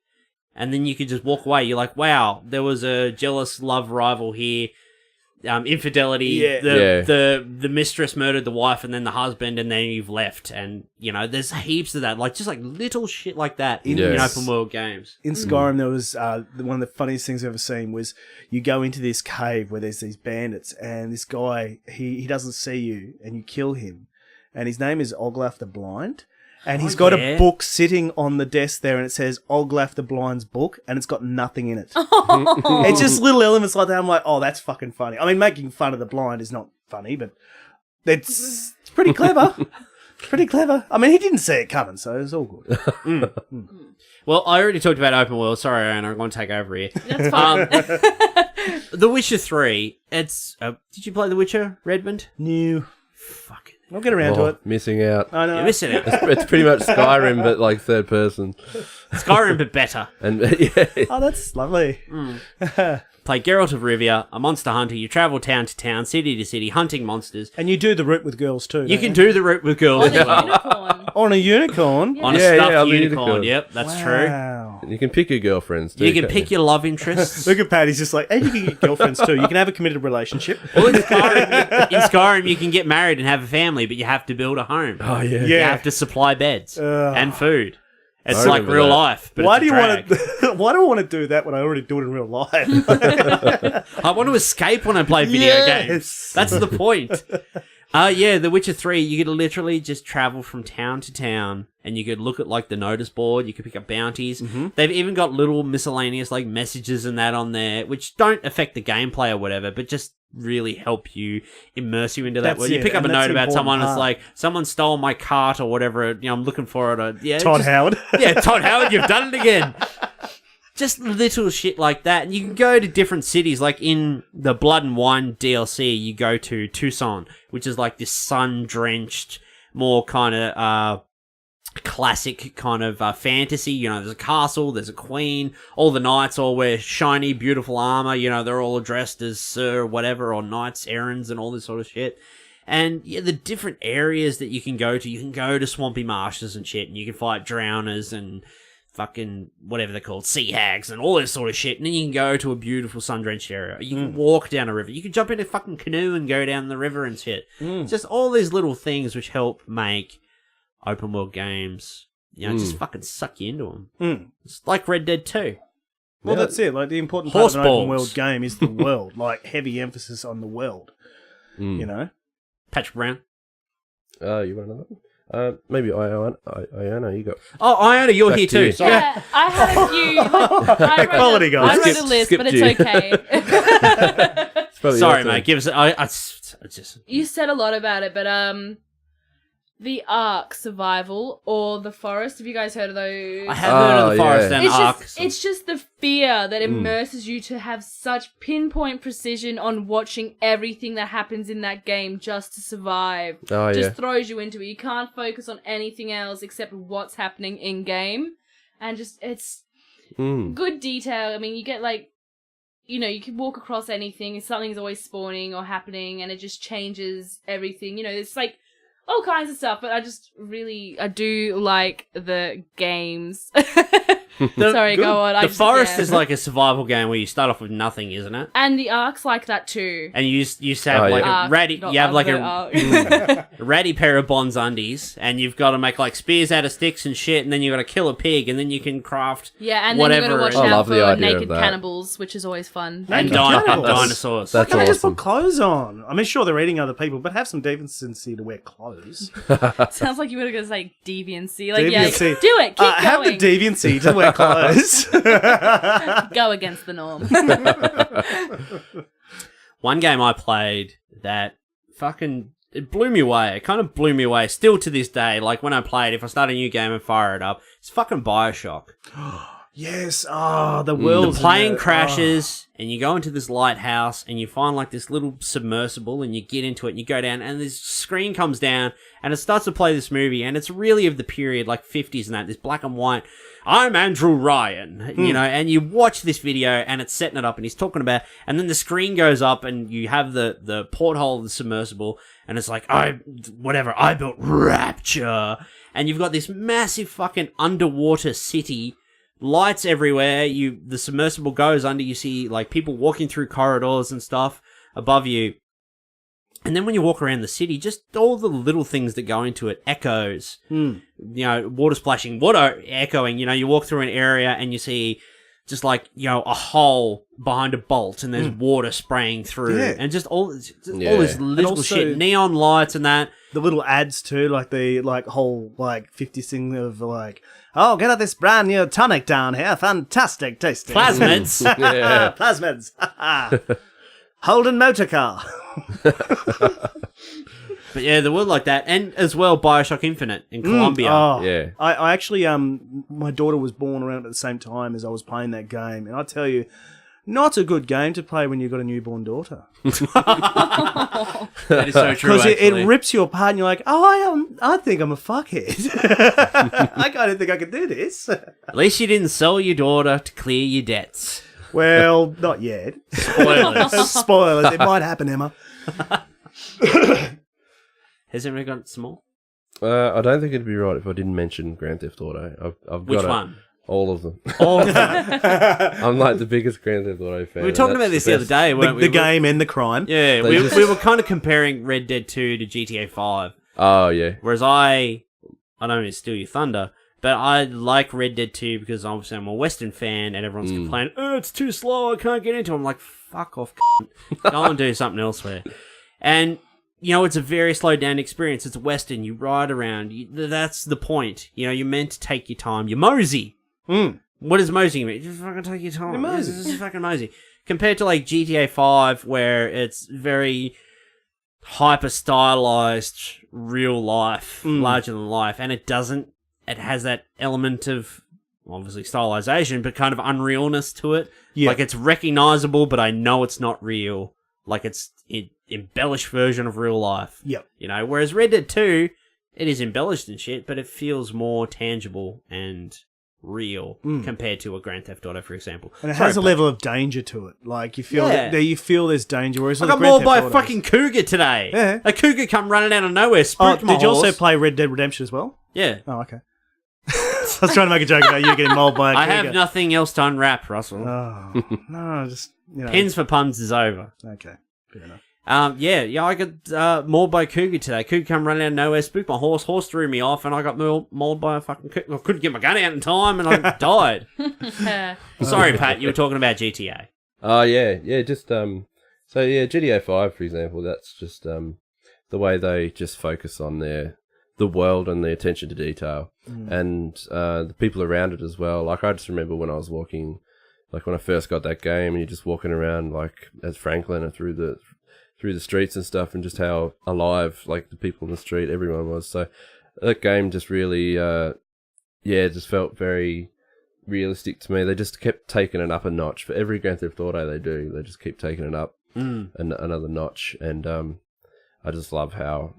And then you could just walk away. You're like, wow, there was a jealous love rival here. Infidelity. The mistress murdered the wife and then the husband, and then you've left. And, there's heaps of that. Like, just like little shit like that in open world games. In Skyrim, there was one of the funniest things I've ever seen was you go into this cave where there's these bandits, and this guy, he doesn't see you, and you kill him. And his name is Oglaf the Blind. And he's got a book sitting on the desk there, and it says Oglaf the Blind's book, and it's got nothing in it. It's just little elements like that. I'm like, oh, that's fucking funny. I mean, making fun of the blind is not funny, but it's pretty clever. Pretty clever. I mean, he didn't see it coming, so it's all good. Well, I already talked about open world. Sorry, Aaron, I'm going to take over here. That's fine. The Witcher 3, it's... did you play The Witcher, Redmond? New. Fucking... I'll get around to it. Missing out. I know. You're missing out. It's pretty much Skyrim, but like third person. Skyrim, but better. And Oh, that's lovely. Play Geralt of Rivia, a monster hunter. You travel town to town, city to city, hunting monsters. And you do the route with girls too. You can do the route with girls On a as well. unicorn. on a unicorn. On a Yeah, stuffed on the unicorn. unicorn. Yep, that's true. Wow. you can pick your girlfriends. Too, You can can't pick your love interests. Look at Pat. He's just like, and you can get girlfriends too. You can have a committed relationship. Well, in Skyrim, you can get married and have a family, but you have to build a home. Oh, yeah. You have to supply beds and food. It's I like remember real that. life, but Why it's do you a drag. want to? Why do I want to do that when I already do it in real life? I want to escape when I play video games. That's the point. The Witcher 3, you could literally just travel from town to town, and you could look at like the notice board, you could pick up bounties. They've even got little miscellaneous like messages and that on there, which don't affect the gameplay or whatever, but just really help you immerse you into that world. You pick up a note about someone, it's like, someone stole my cart or whatever, I'm looking for it. Or, Todd Howard. Yeah, Todd Howard, you've done it again. Just little shit like that. And you can go to different cities. Like in the Blood and Wine DLC, you go to Tucson, which is like this sun-drenched, more kind of classic kind of fantasy. There's a castle, there's a queen. All the knights all wear shiny, beautiful armor. They're all dressed as sir whatever, or knights errands and all this sort of shit. And the different areas that you can go to swampy marshes and shit, and you can fight drowners and fucking whatever they're called, sea hags and all this sort of shit. And then you can go to a beautiful sun-drenched area. You can walk down a river. You can jump in a fucking canoe and go down the river and shit. It's just all these little things which help make open world games, just fucking suck you into them. It's like Red Dead 2. Well, that's it. Like the important part Horse of an open balls. world game is the world. Like heavy emphasis on the world. You know. Patrick Brown. You want another one? Maybe Iona, you got. Oh, Iona, you're Back here to you. too. Sorry. Yeah, I had a few. Quality guys. I wrote a list, Skip but it's you. okay. It's probably Sorry, your turn. mate. Give us. I just. You said a lot about it, but the Ark Survival or the Forest. Have you guys heard of those? I have heard of the Forest yeah. and Ark. It's just the fear that immerses you to have such pinpoint precision on watching everything that happens in that game just to survive. Oh, Just yeah. throws you into it. You can't focus on anything else except what's happening in game, and just it's good detail. I mean, you get like, you know, you can walk across anything, and something's always spawning or happening, and it just changes everything. You know, it's like all kinds of stuff, but I do like the games. Sorry, go on. The Forest is like a survival game where you start off with nothing, isn't it? And the Ark's like that too. And you have like Ark, a ratty, not you have like other a ratty pair of Bonds undies, and you've got to make like spears out of sticks and shit, and then you got to kill a pig, and then you can craft Yeah, and whatever. then you got to I watch out love the for idea of naked that. cannibals, which is always fun. and Cannibals. dinosaurs. That's Can I just awesome. put clothes on? I mean, sure, they're eating other people, but have some decency to wear clothes. Sounds like you were going to say deviancy. Like, Deviancy. yeah, do it. Keep Have the going. deviancy to wear clothes. Go against the norm. One game I played that it blew me away. It kind of blew me away. Still to this day, like when I played, if I start a new game and fire it up, it's fucking Bioshock. Yes. Oh, the The world. plane crashes, and you go into this lighthouse, and you find like this little submersible, and you get into it, and you go down, and this screen comes down, and it starts to play this movie, and it's really of the period, like 50s and that, this black and white. I'm Andrew Ryan, you know, and you watch this video, and it's setting it up, and he's talking about, and then the screen goes up, and you have the porthole of the submersible, and it's like, I built Rapture, and you've got this massive fucking underwater city. Lights everywhere. The submersible goes under. You see like people walking through corridors and stuff above you. And then when you walk around the city, just all the little things that go into it. Echoes. You know, water splashing, water echoing. You know, you walk through an area and you see just like, you know, a hole behind a bolt and there's water spraying through. Yeah. And just all this And little also- shit. Neon lights and that. The little ads too, like the whole 50s thing of like, oh, get out this brand new tonic down here, fantastic tasting. Plasmids. Yeah. Plasmids. Holden motor car. But yeah, the world like that. And as well, Bioshock Infinite in Colombia. Oh, Yeah. I actually, my daughter was born around at the same time as I was playing that game, and I tell you, not a good game to play when you've got a newborn daughter. That is so true, Because it actually. rips you apart and you're like, oh, I think I'm a fuckhead. I don't think I can do this. At least you didn't sell your daughter to clear your debts. Well, not yet. Spoilers. Spoilers. It might happen, Emma. Has anyone got small? I don't think it'd be right if I didn't mention Grand Theft Auto. I've Which got one? all of them. All of them. I'm like the biggest Grand Theft Auto fan. We were talking about this the other day, weren't we? The game and the crime. Yeah, They we just- were kind of comparing Red Dead 2 to GTA 5. Oh, yeah. Whereas I don't mean to steal your thunder, but I like Red Dead 2 because obviously I'm a Western fan and everyone's complaining, oh, it's too slow, I can't get into it. I'm like, fuck off, go and do something elsewhere. And, you know, it's a very slowed down experience. It's Western, you ride around, that's the point. You know, you're meant to take your time. You mosey. What does mosey mean? Just fucking take your time. Just fucking mosey. Compared to like GTA 5 where it's very hyper stylized real life, larger than life, and it has that element of obviously stylization but kind of unrealness to it. Like it's recognizable but I know it's not real, like it's an embellished version of real life. You know, whereas Red Dead 2, it is embellished and shit, but it feels more tangible and real compared to a Grand Theft Auto, for example. And it has a level of danger to it. Like, you feel you feel there's danger. Whereas I with got Grand mauled Theft by a Autos- fucking cougar today. Yeah. A cougar come running out of nowhere, Oh, spooked my did you also horse. play Red Dead Redemption as well? Yeah. Oh, okay. I was trying to make a joke about you getting mauled by a I cougar. have nothing else to unwrap, Russell. Oh, no, just, you know. Pins for puns is over. Okay, fair enough. Yeah, I got mauled by a cougar today. Cougar come running out of nowhere, spooked my horse. Horse threw me off, and I got mauled by a fucking cougar. I couldn't get my gun out in time, and I died. Sorry, Pat, you were talking about GTA. Oh, yeah. Yeah, just, so yeah, GTA 5, for example, that's just, the way they just focus on the world and the attention to detail, and the people around it as well. Like, I just remember when I was walking, like when I first got that game, and you're just walking around like as Franklin and through the streets and stuff, and just how alive like the people in the street, everyone was. So that game just really, just felt very realistic to me. They just kept taking it up a notch for every Grand Theft Auto they do. They just keep taking it up another notch, and I just love how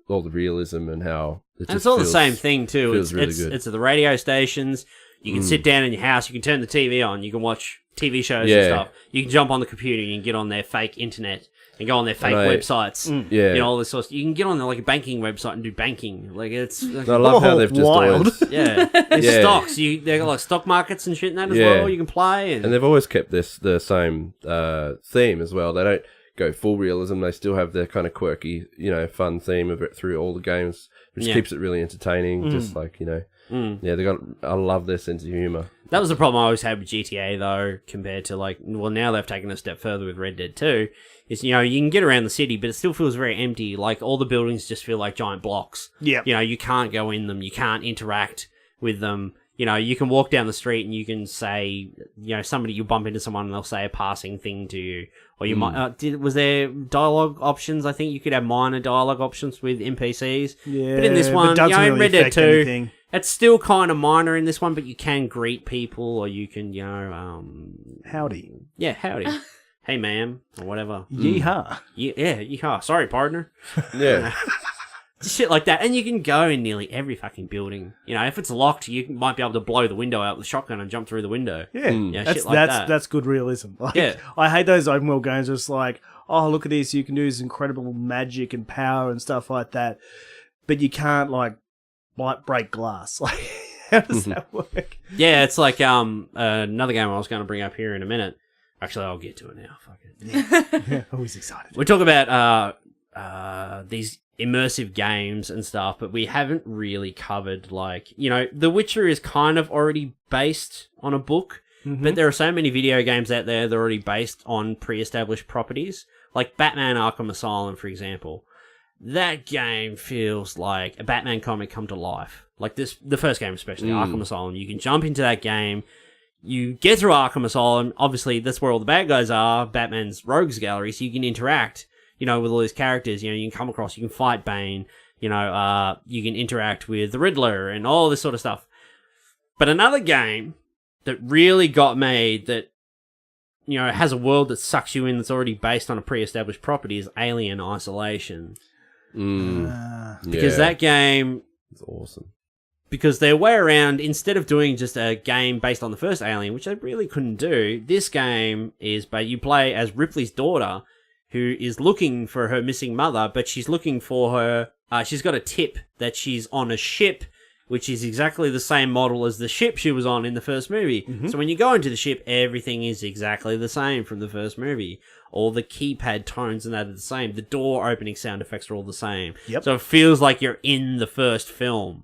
all the realism and how it's all the same thing too. It's really good. It's at the radio stations. You can sit down in your house. You can turn the TV on. You can watch TV shows and stuff. You can jump on the computer. You can get on their fake internet and go on their fake websites. You know, all this sort of stuff. You can get on like a banking website and do banking. Like, it's like, I love how they've just always, there's stocks. They got like stock markets and shit in that as well. You can play, and they've always kept the same theme as well. They don't go full realism. They still have their kind of quirky, fun theme of it through all the games, which keeps it really entertaining. Just like, I love their sense of humor. That was the problem I always had with GTA though, compared to now they've taken a step further with Red Dead 2. Is, you can get around the city, but it still feels very empty. Like, all the buildings just feel like giant blocks. Yeah. You can't go in them. You can't interact with them. You can walk down the street and you can say, you bump into someone and they'll say a passing thing to you. Or you might, was there dialogue options? I think you could have minor dialogue options with NPCs. Yeah. But in this one, in really Red Dead 2, anything. It's still kind of minor in this one, but you can greet people or you can, howdy. Yeah, howdy. Hey, ma'am, or whatever. Yeehaw. Yeah, yeehaw. Sorry, partner. Yeah. Shit like that. And you can go in nearly every fucking building. If it's locked, you might be able to blow the window out with a shotgun and jump through the window. Yeah, shit like that. That's good realism. I hate those open world games where it's like, oh, look at this, you can do this incredible magic and power and stuff like that, but you can't, break glass. Like, how does that work? Yeah, it's like another game I was going to bring up here in a minute. Actually, I'll get to it now. Fuck it. Yeah, always excited. We talk about these immersive games and stuff, but we haven't really covered, The Witcher is kind of already based on a book, but there are so many video games out there that are already based on pre-established properties, like Batman Arkham Asylum, for example. That game feels like a Batman comic come to life. Like the first game especially, Arkham Asylum. You can jump into that game. You get through Arkham Asylum. Obviously, that's where all the bad guys are, Batman's rogues gallery, so you can interact, with all these characters. You can come across, you can fight Bane, you can interact with the Riddler and all this sort of stuff. But another game that really got made that, has a world that sucks you in that's already based on a pre-established property is Alien Isolation. Because that game... It's awesome. Because their way around, instead of doing just a game based on the first Alien, which they really couldn't do, this game is, you play as Ripley's daughter, who is looking for her missing mother, but she's looking for her, she's got a tip that she's on a ship, which is exactly the same model as the ship she was on in the first movie. So when you go into the ship, everything is exactly the same from the first movie. All the keypad tones and that are the same. The door opening sound effects are all the same. So it feels like you're in the first film.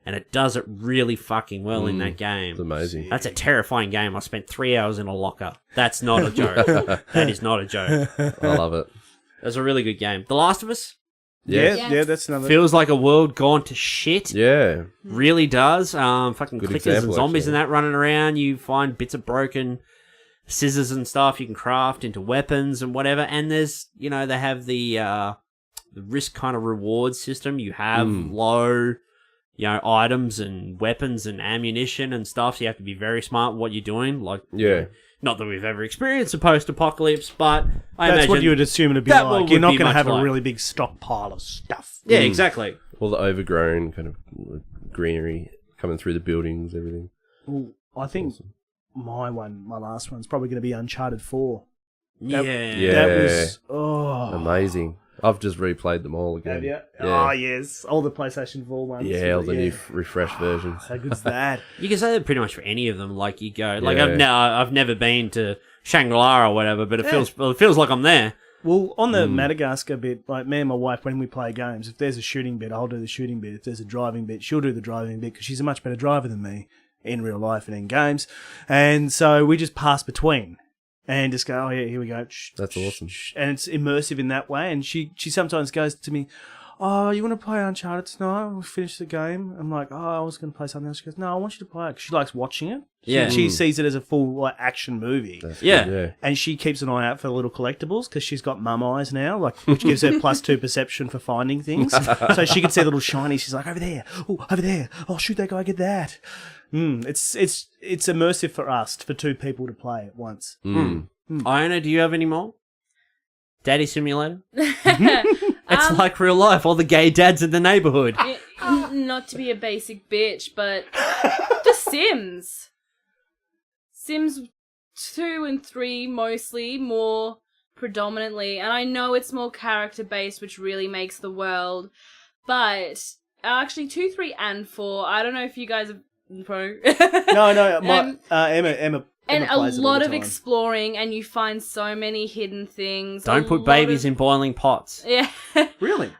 And it does it really fucking well in that game. It's amazing. That's a terrifying game. I spent 3 hours in a locker. That's not a joke. That is not a joke. I love it. It's a really good game. The Last of Us? Yeah, that's another... Feels like a world gone to shit. Yeah. Really does. Fucking Good clickers example, and zombies actually. and that running around. You find bits of broken scissors and stuff you can craft into weapons and whatever. And there's, they have the risk kind of reward system. You have low... items and weapons and ammunition and stuff, so you have to be very smart what you're doing. Not that we've ever experienced a post-apocalypse, but that's what you would assume it'd be that like. would You're not be going to much have like. a really big stockpile of stuff. Yeah, exactly. All the overgrown kind of greenery coming through the buildings, everything. Well, I think my last one's probably going to be Uncharted 4. Yeah. That was amazing. I've just replayed them all again. Have you? Yeah. Oh, yes. All the PlayStation 4 ones. Yeah, all the new refreshed versions. How good's that? You can say that pretty much for any of them. Like, you go... Like, Yeah. I've never been to Shangri-La or whatever, but it feels like I'm there. Well, on the Madagascar bit, like me and my wife, when we play games, if there's a shooting bit, I'll do the shooting bit. If there's a driving bit, she'll do the driving bit because she's a much better driver than me in real life and in games. And so we just pass between. and just go, oh yeah, here we go. That's awesome. And it's immersive in that way. And she sometimes goes to me, oh, you want to play Uncharted tonight? We'll finish the game. I'm like, oh, I was going to play something else. She goes, no, I want you to play it. 'Cause she likes watching it. She sees it as a full action movie. That's good, yeah. And she keeps an eye out for little collectibles because she's got mum eyes now, which gives her +2 perception for finding things. So she can see little shiny. She's like, over there. Oh, over there. Oh, shoot that guy, get that. It's immersive for us, for 2 people to play at once. Iona, do you have any more? Daddy Simulator? It's like real life, all the gay dads in the neighborhood. Not to be a basic bitch, but The Sims. Sims 2 and 3 mostly, more predominantly. And I know it's more character-based, which really makes the world. But actually 2, 3, and 4, I don't know if you guys have... No, Emma and a plays it all lot the of time. exploring, and you find so many hidden things. Don't put babies in boiling pots. Yeah. Really?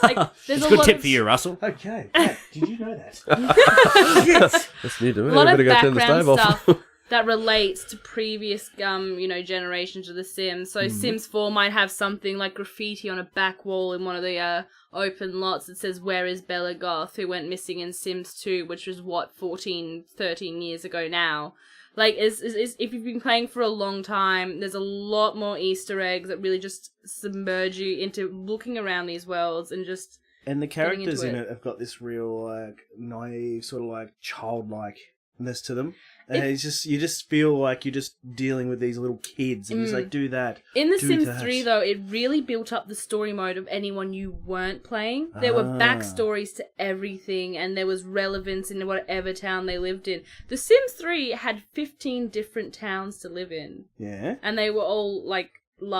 Like, there's It's a a good lot tip of... for you, Russell. Okay. Yeah, did you know that? That's new to me. A lot of Better go turn the background stove off. stuff that relates to previous, generations of The Sims. So Sims 4 might have something like graffiti on a back wall in one of the open lots that says, "Where is Bella Goth, who went missing in Sims 2," which was, 13 years ago now. Like, if you've been playing for a long time, there's a lot more Easter eggs that really just submerge you into looking around these worlds and just... And the characters into in it have got this real, naive, sort of, childlikeness to them. And it's just, you just feel like you're just dealing with these little kids, and you're just like, do that. In The do Sims that. 3, though, it really built up the story mode of anyone you weren't playing. There were backstories to everything, and there was relevance in whatever town they lived in. The Sims 3 had 15 different towns to live in. Yeah. And they were all, large.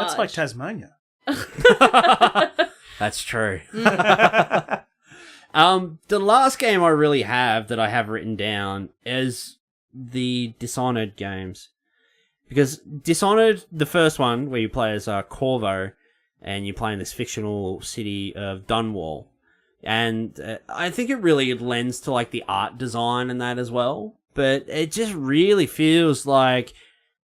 That's like Tasmania. That's true. The last game I really have that I have written down is the Dishonored games. Because Dishonored, the first one, where you play as Corvo, and you play in this fictional city of Dunwall. And I think it really lends to, the art design and that as well. But it just really feels like...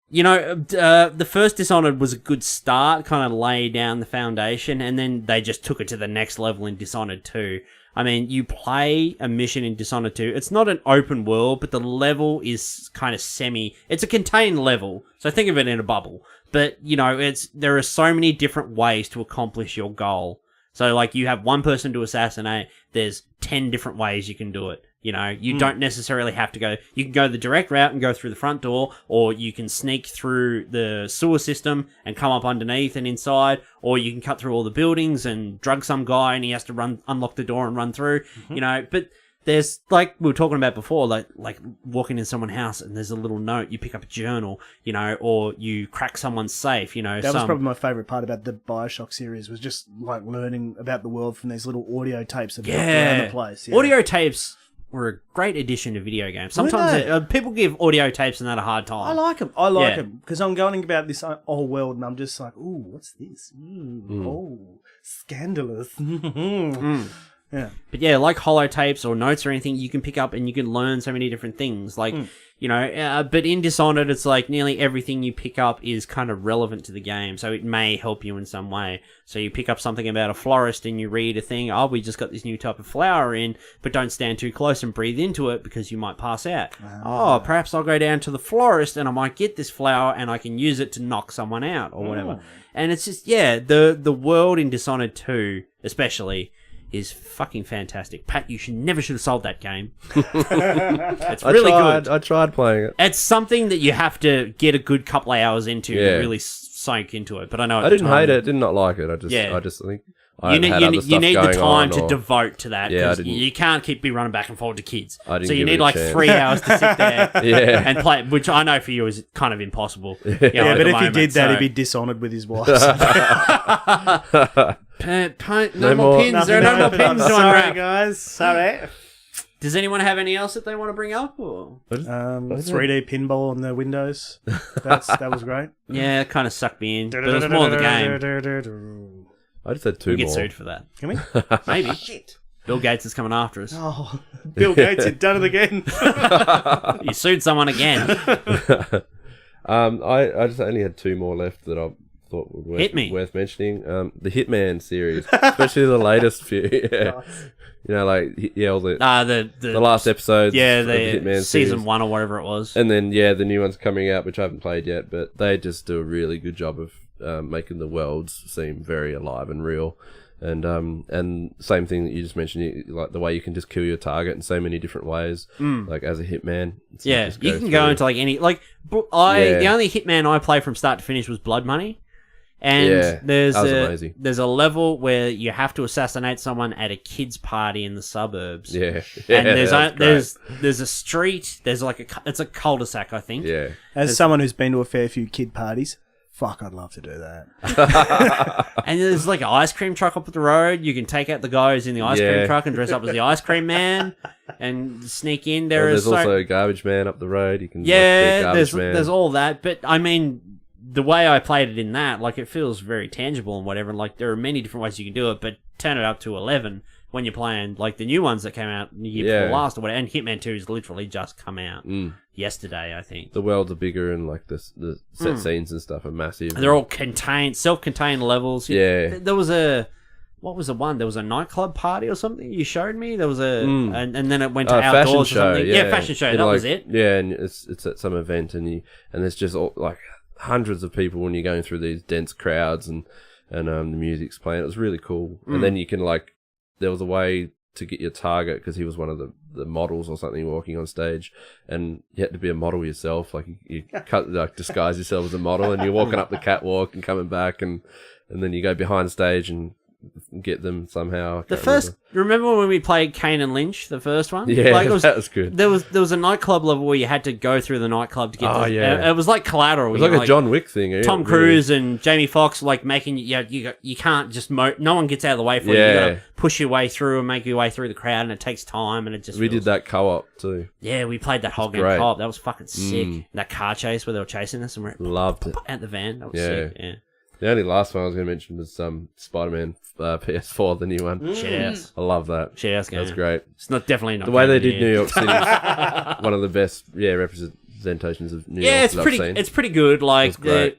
the first Dishonored was a good start, kind of lay down the foundation, and then they just took it to the next level in Dishonored 2. I mean, you play a mission in Dishonored 2. It's not an open world, but the level is kind of it's a contained level, so think of it in a bubble. But, there are so many different ways to accomplish your goal. So, you have one person to assassinate, there's 10 different ways you can do it. You don't necessarily have to go... You can go the direct route and go through the front door, or you can sneak through the sewer system and come up underneath and inside, or you can cut through all the buildings and drug some guy and he has to unlock the door and run through, But there's, we were talking about before, like walking in someone's house and there's a little note, you pick up a journal, or you crack someone's safe, That was probably my favourite part about the Bioshock series, was just, learning about the world from these little audio tapes that around the place. Yeah. Audio tapes were a great addition to video games. Sometimes people give audio tapes and that a hard time. I like them. I like them because I'm going about this old world and I'm just like, ooh, what's this? Oh, scandalous. Yeah. But yeah, like holotapes or notes or anything, you can pick up and you can learn so many different things. But in Dishonored, it's like nearly everything you pick up is kind of relevant to the game, so it may help you in some way. So you pick up something about a florist and you read a thing, we just got this new type of flower in, but don't stand too close and breathe into it because you might pass out. Perhaps I'll go down to the florist and I might get this flower and I can use it to knock someone out or whatever. And it's just, the world in Dishonored 2, especially, is fucking fantastic. Pat, you never should have sold that game. It's really good. I tried playing it. It's something that you have to get a good couple of hours into to really soak into it. But I know I didn't hate it, did not like it. I just think I had other stuff you need the going time on, to devote to that. Yeah, you can't be running back and forth to kids. I didn't so you give need it a chance. 3 hours to sit there Yeah. and play, which I know for you is kind of impossible. But if he did that, he'd be Dishonored with his wife. No more pins. There are no more pins to Sorry, unwrap. guys. Sorry. Does anyone have any else that they want to bring up? Or? 3D pinball on the windows. That was great. Yeah, it kind of sucked me in. But it was more the game. I just had 2 We more. get sued for that. Can we? Maybe. Shit. Bill Gates is coming after us. Oh, Bill Gates had done it again. You sued someone again. I just only had 2 more left that I thought were worth mentioning. The Hitman series, especially the latest few. Yeah. You know, like all the last episodes. Yeah, the Hitman season series. 1 or whatever it was. And then the new one's coming out, which I haven't played yet, but they just do a really good job of making the worlds seem very alive and real. And same thing that you just mentioned, like the way you can just kill your target in so many different ways, like as a hitman. Yeah, you can go into like any the only Hitman I played from start to finish was Blood Money, and there's a level where you have to assassinate someone at a kids' party in the suburbs. Yeah, and there's a street. There's it's a cul-de-sac, I think. Yeah, as someone who's been to a fair few kid parties. Fuck, I'd love to do that. And there's like an ice cream truck up the road. You can take out the guy who's in the ice cream truck and dress up as the ice cream man and sneak in. There's also a garbage man up the road. You can there's all that. But I mean, the way I played it in that, like, it feels very tangible and whatever. And like, there are many different ways you can do it, but turn it up to 11 when you're playing like the new ones that came out the year before last or whatever. And Hitman 2 has literally just come out. Yesterday, I think. The worlds are bigger and like the set scenes and stuff are massive. They're all self-contained levels. Yeah. There was what was the one? There was a nightclub party or something you showed me. There was and then it went to outdoors or something. Yeah, fashion show. That was it. Yeah, and it's at some event and there's just like hundreds of people when you're going through these dense crowds and the music's playing. It was really cool. And then you can there was a way to get your target because he was one of the models or something walking on stage, and you had to be a model yourself. Like you disguise yourself as a model, and you're walking up the catwalk and coming back, and then you go behind stage and get them somehow. Remember when we played Kane and Lynch, the first one? Yeah, that was good. There was a nightclub level where you had to go through the nightclub to get. It was like Collateral. It was like a John Wick thing. Tom Cruise and Jamie Foxx making you can't just no one gets out of the way for you. You got to push your way through and make your way through the crowd, and it takes time. And it just did that co-op too. Yeah, we played that whole game co-op. That was fucking sick. That car chase where they were chasing us and we're loved it at the van. That was sick. Yeah. The only last one I was going to mention was Spider-Man PS4, the new one. Shit. I love that. Shit. That's great. It's definitely not the way they did New York City. One of the best representations of New York I've seen. It's pretty good. Like the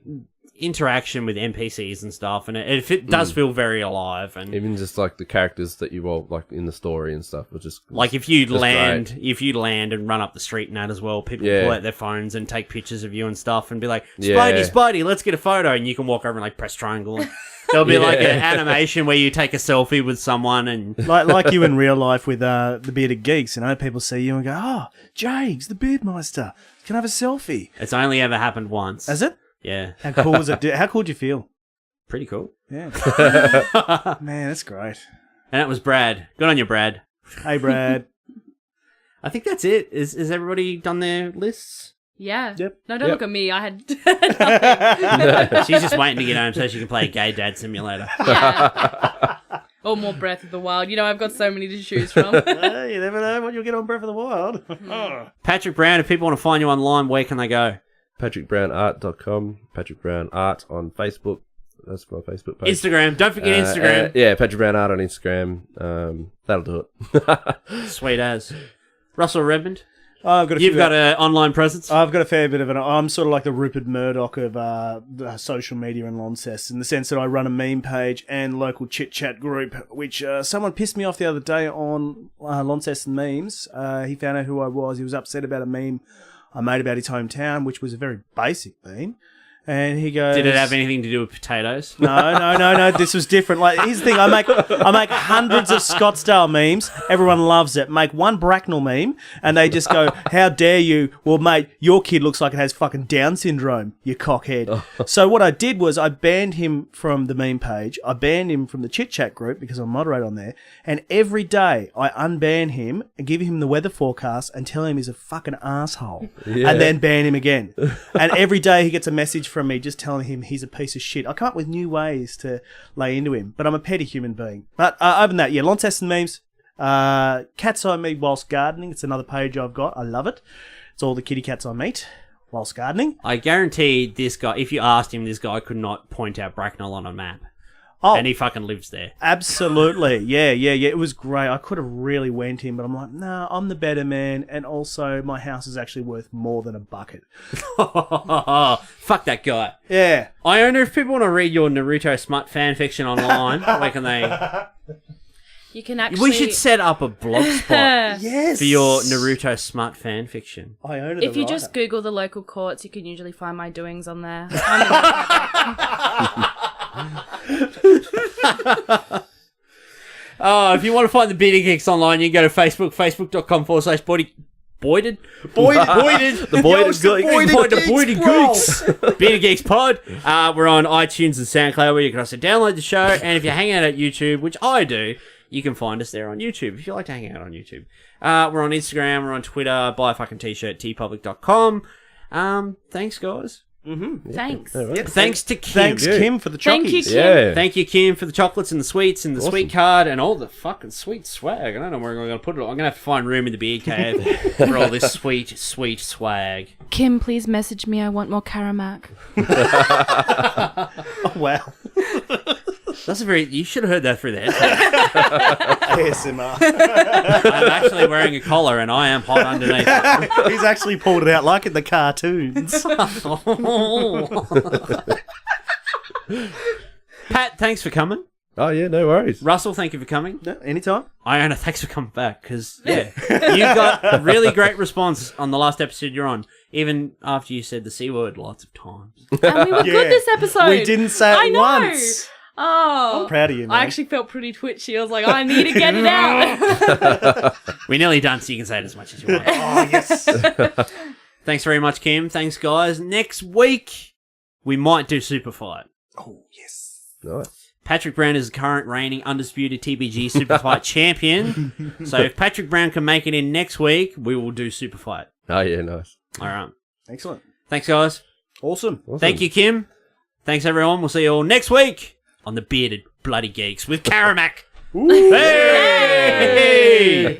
interaction with NPCs and stuff, and it does feel very alive. And even just like the characters that you all like in the story and stuff, which is like if you land and run up the street and that as well, people pull out their phones and take pictures of you and stuff, and be like, Spidey, let's get a photo, and you can walk over and like press triangle. And there'll be like an animation where you take a selfie with someone, and like you in real life with the Bearded Geeks. People see you and go, "Oh, Jags, the Beardmeister, can I have a selfie?" It's only ever happened once. Has it? Yeah. How cool was it? How cool did you feel? Pretty cool. Yeah. Man, that's great. And that was Brad. Good on you, Brad. Hey, Brad. I think that's it. Is everybody done their lists? Yeah. Yep. No, don't look at me. I had nothing. She's just waiting to get home so she can play a gay dad simulator. Yeah. Or more Breath of the Wild. I've got so many to choose from. You never know what you'll get on Breath of the Wild. Patrick Brown, if people want to find you online, where can they go? PatrickBrownArt.com. Patrick Brown Art on Facebook. That's my Facebook page. Instagram. Don't forget Instagram. Yeah, Patrick Brown Art on Instagram. That'll do it. Sweet as. Russell Redmond. You've got an online presence? I've got a fair bit of an... I'm sort of like the Rupert Murdoch of the social media in Launceston, in the sense that I run a meme page and local chit-chat group, which someone pissed me off the other day on Launceston memes. He found out who I was. He was upset about a meme I made about his hometown, which was a very basic meme. And he goes... Did it have anything to do with potatoes? No. This was different. Like, here's the thing. I make hundreds of Scottsdale memes. Everyone loves it. Make one Bracknell meme, and they just go, "How dare you? Well, mate, your kid looks like it has fucking Down syndrome, you cockhead." So what I did was I banned him from the meme page. I banned him from the chit chat group because I'm moderate on there. And every day I unban him and give him the weather forecast and tell him he's a fucking asshole, and then ban him again. And every day he gets a message from me just telling him he's a piece of shit. I come up with new ways to lay into him, but I'm a petty human being. But other than that, Launceston memes, Cats I Meet Whilst Gardening. It's another page I've got. I love it. It's all the kitty cats I meet whilst gardening. I guarantee this guy, if you asked him, this guy could not point out Bracknell on a map. Oh, and he fucking lives there. absolutely. Yeah. It was great. I could have really went him, but I'm like, nah, I'm the better man, and also my house is actually worth more than a bucket. Fuck that guy. Yeah. I wonder if people want to read your Naruto smut fan fiction online, where can they... You can actually... We should set up a blog spot Yes. for your Naruto smut fan fiction. I own it. If you just Google the local courts, you can usually find my doings on there. Oh, if you want to find the Bearded Geeks online, you can go to Facebook, facebook.com/boyded. Boyded. The Boyded Geeks. Bearded Geeks Pod. We're on iTunes and SoundCloud, where you can also download the show. And if you're hanging out at YouTube, which I do, you can find us there on YouTube if you like to hang out on YouTube. We're on Instagram, we're on Twitter, buy a fucking t-shirt, tpublic.com. Thanks, guys. Thanks. Yep. Thanks to Kim. Thanks, Kim, for the Thank you, chockies. Kim. Yeah. Thank you, Kim, for the chocolates and the sweets and the Awesome. sweet card and all the fucking sweet swag. I don't know where I'm going to put it all. I'm going to have to find room in the beard cave for all this sweet, sweet swag. Kim, please message me. I want more Karamak. Oh, wow. That's a very... You should have heard that through there. ASMR. I'm actually wearing a collar and I am hot underneath it. He's actually pulled it out like in the cartoons. Pat, thanks for coming. Oh, yeah, no worries. Russell, thank you for coming. No, anytime. Iona, thanks for coming back, because, yeah, you got a really great response on the last episode you're on, even after you said the C word lots of times. And we were good this episode. We didn't say I it know. once. Oh. I'm proud of you, man. I actually felt pretty twitchy. I was like, I need to get it out. We're nearly done, so you can say it as much as you want. Oh, yes. Thanks very much, Kim. Thanks, guys. Next week, we might do Super Fight. Oh, yes. Nice. Patrick Brown is the current reigning undisputed TBG Super Fight champion. So if Patrick Brown can make it in next week, we will do Super Fight. Oh, yeah, nice. All right. Excellent. Thanks, guys. Awesome. Thank you, Kim. Thanks, everyone. We'll see you all next week on the Bearded Bloody Geeks with Karamak. Ooh. Hey!